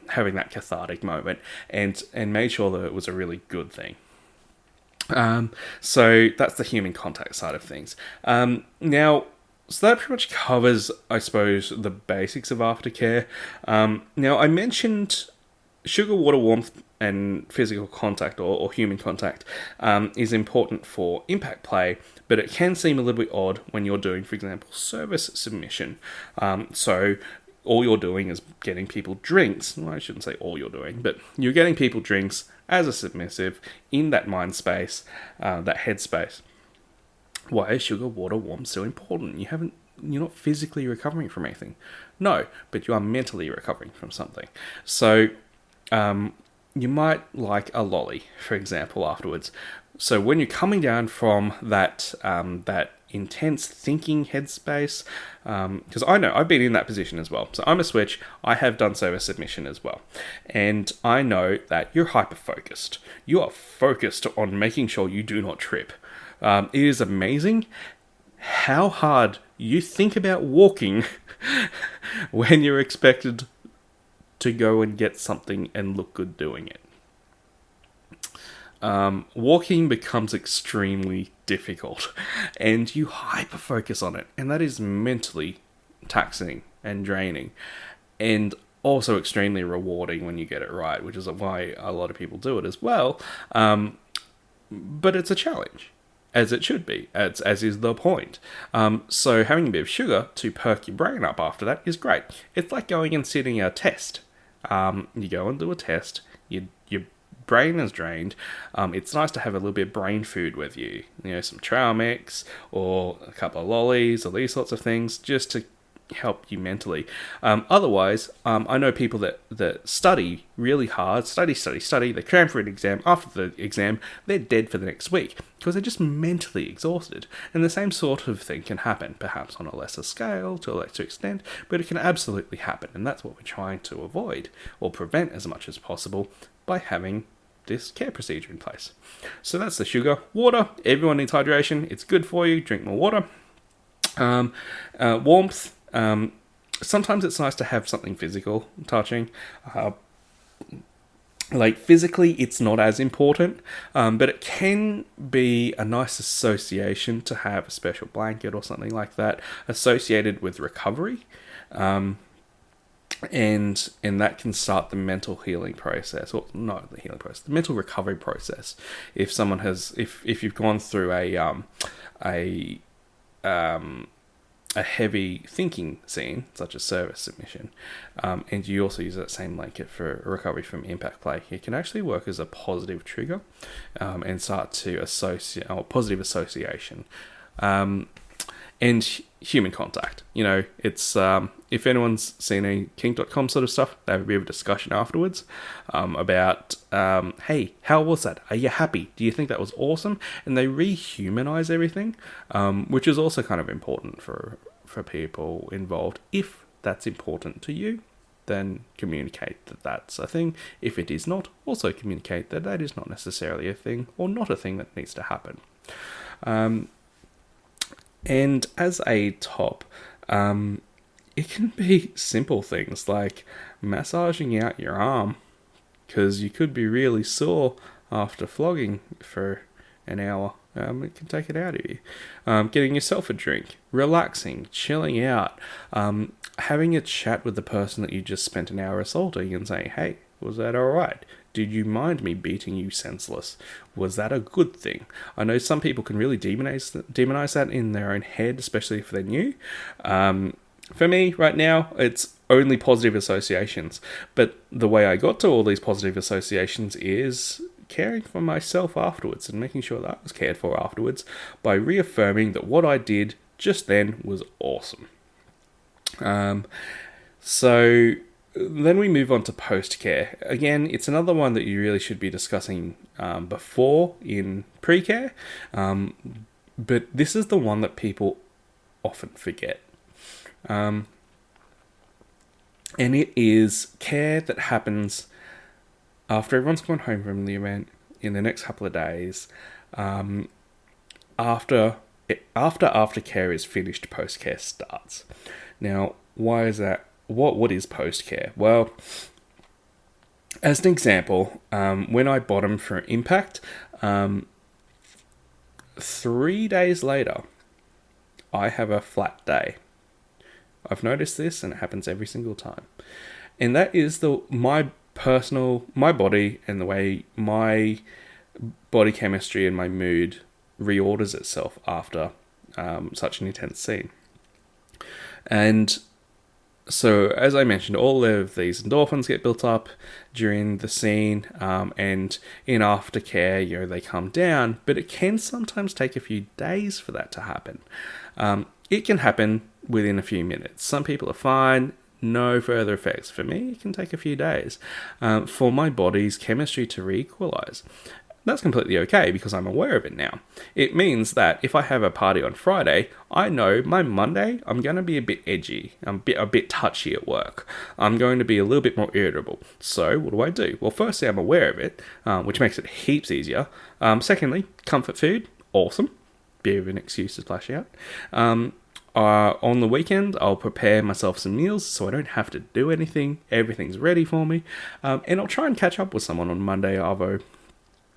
having that cathartic moment, and made sure that it was a really good thing. So that's the human contact side of things. Now, so that pretty much covers, I suppose, the basics of aftercare. Now, I mentioned sugar, water, warmth, and physical contact or human contact is important for impact play, but it can seem a little bit odd when you're doing, for example, service submission. So all you're doing is getting people drinks. Well, I shouldn't say all you're doing, but you're getting people drinks as a submissive in that mind space, that headspace. Why is sugar, water, warmth so important? You're not physically recovering from anything. No, but you are mentally recovering from something. So, you might like a lolly, for example, afterwards. So when you're coming down from that intense thinking headspace, because I know I've been in that position as well. So I'm a switch. I have done service submission as well, and I know that you're hyper focused. You are focused on making sure you do not trip. It is amazing how hard you think about walking when you're expected to go and get something and look good doing it. Walking becomes extremely difficult and you hyper focus on it, and that is mentally taxing and draining and also extremely rewarding when you get it right, which is why a lot of people do it as well. But it's a challenge, as it should be, as is the point. So having a bit of sugar to perk your brain up after that is great. It's like going and sitting a test. You go and do a test, your brain is drained. It's nice to have a little bit of brain food with you, some trail mix or a couple of lollies or these sorts of things, just to help you mentally. Otherwise, I know people that study really hard, study, they cram for an exam. After the exam, they're dead for the next week because they're just mentally exhausted. And the same sort of thing can happen, perhaps on a lesser scale, to a lesser extent, but it can absolutely happen. And that's what we're trying to avoid or prevent as much as possible by having this care procedure in place. So that's the sugar. Water, everyone needs hydration. It's good for you. Drink more water. Warmth. Sometimes it's nice to have something physical touching. Like physically, it's not as important, but it can be a nice association to have a special blanket or something like that associated with recovery. And that can start the mental healing process, or not the healing process, the mental recovery process. If someone has, if you've gone through a heavy thinking scene, such as service submission, and you also use that same blanket for recovery from impact play, it can actually work as a positive trigger and start to associate, or positive association. And human contact. It's if anyone's seen any kink.com sort of stuff, they have a bit of a discussion afterwards about, hey, how was that? Are you happy? Do you think that was awesome? And they rehumanize everything, which is also kind of important for people involved. If that's important to you, then communicate that that's a thing. If it is not, also communicate that that is not necessarily a thing, or not a thing that needs to happen. And as a top, it can be simple things like massaging out your arm, because you could be really sore after flogging for an hour. It can take it out of you. Getting yourself a drink, relaxing, chilling out, having a chat with the person that you just spent an hour assaulting and saying, hey, was that alright? Did you mind me beating you senseless? Was that a good thing? I know some people can really demonize that in their own head, especially if they're new. For me, right now, it's only positive associations. But the way I got to all these positive associations is caring for myself afterwards and making sure that I was cared for afterwards by reaffirming that what I did just then was awesome. So then we move on to post-care. Again, it's another one that you really should be discussing before in Precare, but this is the one that people often forget. And it is care that happens after everyone's gone home from the event, in the next couple of days, after aftercare is finished, post-care starts. Now, why is that? What is post-care? Well, as an example, when I bottomed for impact, 3 days later, I have a flat day. I've noticed this, and it happens every single time. And that is my body and the way my body chemistry and my mood reorders itself after such an intense scene. And so, as I mentioned, all of these endorphins get built up during the scene, and in aftercare, they come down, but it can sometimes take a few days for that to happen. It can happen within a few minutes. Some people are fine, no further effects. For me, it can take a few days for my body's chemistry to re-equalize. That's completely okay because I'm aware of it now. It means that if I have a party on Friday, I know my Monday I'm going to be a bit edgy, a bit touchy at work. I'm going to be a little bit more irritable. So what do? Well, firstly, I'm aware of it, which makes it heaps easier. Secondly, comfort food, awesome. Bit of an excuse to splash out. On the weekend, I'll prepare myself some meals so I don't have to do anything. Everything's ready for me. And I'll try and catch up with someone on Monday, Arvo,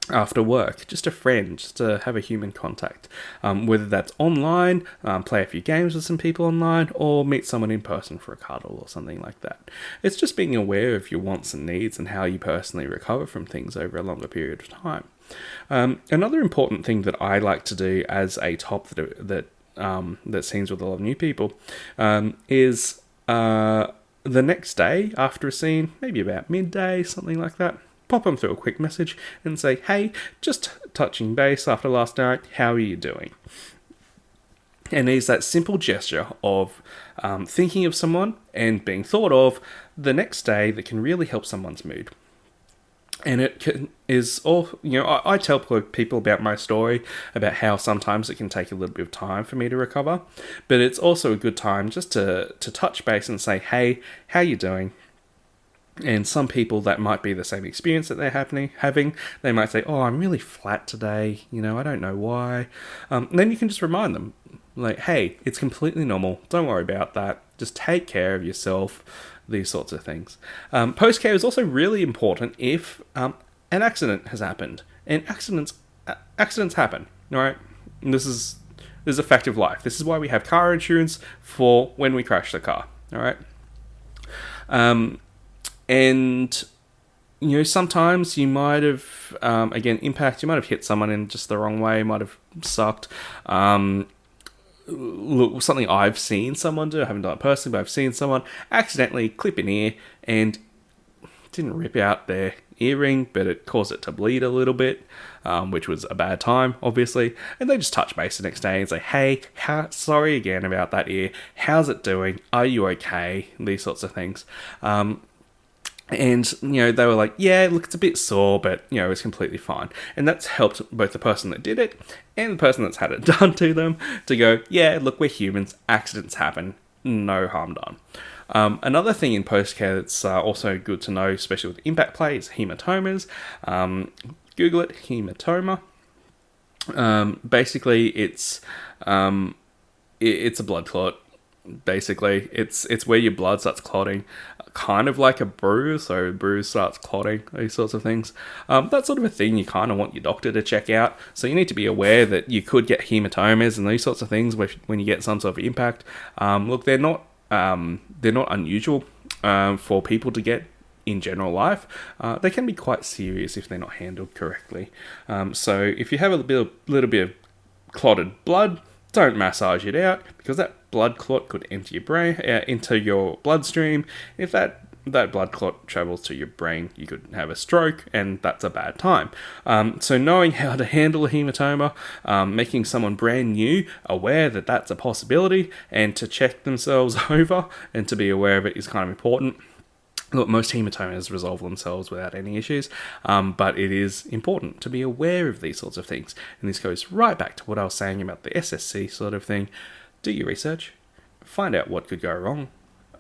after work, just a friend, just to have a human contact, whether that's online, play a few games with some people online, or meet someone in person for a cuddle or something like that. It's just being aware of your wants and needs and how you personally recover from things over a longer period of time. Another important thing that I like to do as a top that scenes with a lot of new people is the next day after a scene, maybe about midday, something like that. Pop them through a quick message and say, hey, just touching base after last night, how are you doing? And there's that simple gesture of thinking of someone and being thought of the next day that can really help someone's mood. And is all, I tell people about my story, about how sometimes it can take a little bit of time for me to recover, but it's also a good time just to touch base and say, hey, how you doing? And some people, that might be the same experience that they're having. They might say, oh, I'm really flat today. I don't know why. And then you can just remind them, like, hey, it's completely normal. Don't worry about that. Just take care of yourself. These sorts of things. Post-care is also really important if an accident has happened. And accidents happen, all right? And this is a fact of life. This is why we have car insurance for when we crash the car, all right? And, sometimes you might have, impact, you might have hit someone in just the wrong way, might have sucked. Look, something I've seen someone do, I haven't done it personally, but I've seen someone accidentally clip an ear and didn't rip out their earring, but it caused it to bleed a little bit, which was a bad time, obviously. And they just touch base the next day and say, hey, sorry again about that ear. How's it doing? Are you okay? These sorts of things. And, they were like, yeah, look, it's a bit sore, but, it's completely fine. And that's helped both the person that did it and the person that's had it done to them to go, yeah, look, we're humans. Accidents happen. No harm done. Another thing in post-care that's also good to know, especially with impact play, is hematomas. Google it, hematoma. Basically, it's a blood clot. Basically, it's where your blood starts clotting, kind of like a bruise. So a bruise starts clotting, these sorts of things. That sort of a thing you kind of want your doctor to check out. So you need to be aware that you could get hematomas and these sorts of things when you get some sort of impact. Look, they're not unusual for people to get in general life. They can be quite serious if they're not handled correctly. So if you have a little bit of clotted blood, don't massage it out, because that blood clot could enter your brain, into your bloodstream. If that blood clot travels to your brain, you could have a stroke, and that's a bad time. So knowing how to handle a hematoma, making someone brand new aware that that's a possibility, and to check themselves over and to be aware of it is kind of important. Look, most hematomas resolve themselves without any issues, but it is important to be aware of these sorts of things. And this goes right back to what I was saying about the SSC sort of thing. Do your research, find out what could go wrong,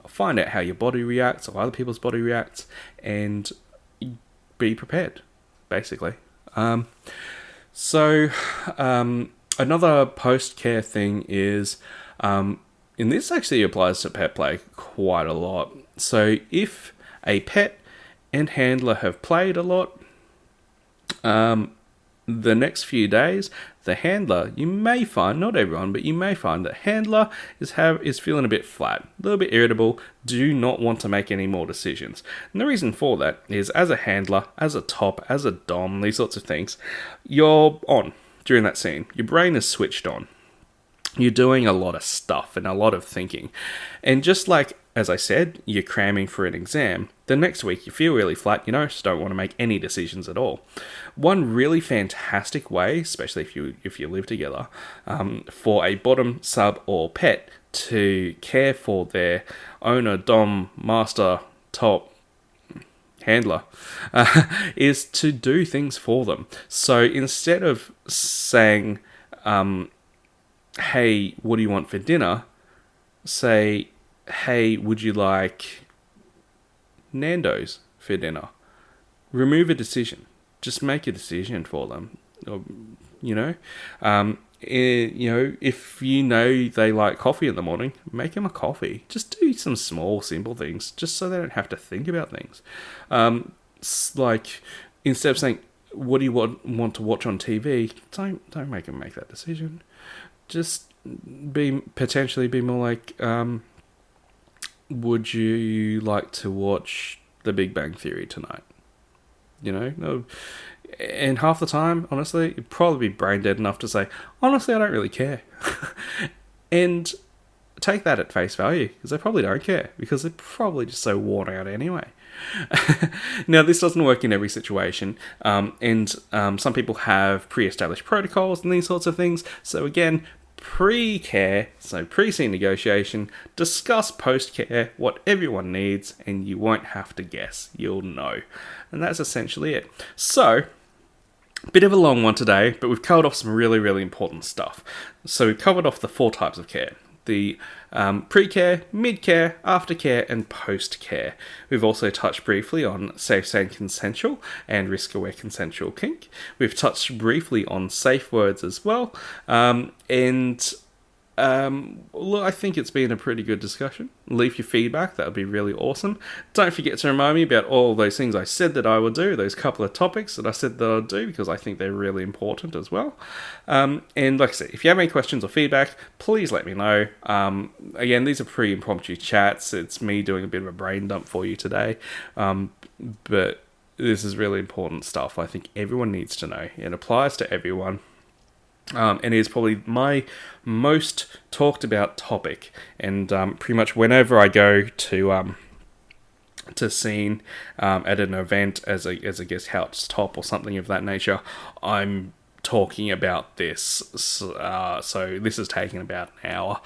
find out how your body reacts or other people's body reacts, and be prepared, basically. So another post-care thing is, and this actually applies to pet play quite a lot. So if a pet and handler have played a lot, the next few days, the handler, you may find, not everyone, but you may find that handler is feeling a bit flat, a little bit irritable, do not want to make any more decisions. And the reason for that is, as a handler, as a top, as a dom, these sorts of things, you're on during that scene. Your brain is switched on. You're doing a lot of stuff and a lot of thinking. And just like, as I said, you're cramming for an exam, the next week you feel really flat, you just don't want to make any decisions at all. One really fantastic way, especially if you live together, for a bottom, sub, or pet to care for their owner, dom, master, top, handler, is to do things for them. So instead of saying, hey, what do you want for dinner? Say, hey, would you like Nando's for dinner? Remove a decision. Just make a decision for them. Or, if you know they like coffee in the morning, make them a coffee. Just do some small, simple things, just so they don't have to think about things. Like, instead of saying, what do you want to watch on TV? Don't make them make that decision. Just potentially be more like, would you like to watch The Big Bang Theory tonight? No. And half the time, honestly, you'd probably be brain dead enough to say, honestly, I don't really care. And take that at face value, because they probably don't care, because they're probably just so worn out anyway. Now, this doesn't work in every situation, and some people have pre-established protocols and these sorts of things. So again, pre-care, so pre-scene negotiation, discuss post-care, what everyone needs, and you won't have to guess. You'll know. And that's essentially it. So, bit of a long one today, but we've covered off some really, really important stuff. So we've covered off the 4 types of care. The pre-care, mid-care, aftercare, and post-care. We've also touched briefly on safe, sane, consensual, and risk-aware consensual kink. We've touched briefly on safe words as well. Look, I think it's been a pretty good discussion. Leave your feedback, that would be really awesome. Don't forget to remind me about all those things I said that I would do, those couple of topics that I said that I'd do, because I think they're really important as well. And like I said, if you have any questions or feedback, please let me know. Again, these are pretty impromptu chats. It's me doing a bit of a brain dump for you today. But this is really important stuff I think everyone needs to know. It applies to everyone. And it is probably my most talked about topic, and pretty much whenever I go to scene at an event as a guest house top or something of that nature, I'm talking about this. So this is taking about an hour.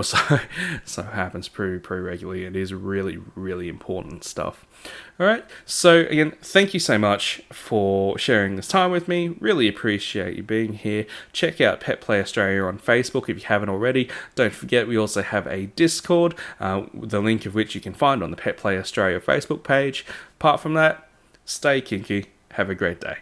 So it happens pretty regularly. It is really, really important stuff. All right. So again, thank you so much for sharing this time with me. Really appreciate you being here. Check out Pet Play Australia on Facebook if you haven't already. Don't forget, we also have a Discord, the link of which you can find on the Pet Play Australia Facebook page. Apart from that, stay kinky. Have a great day.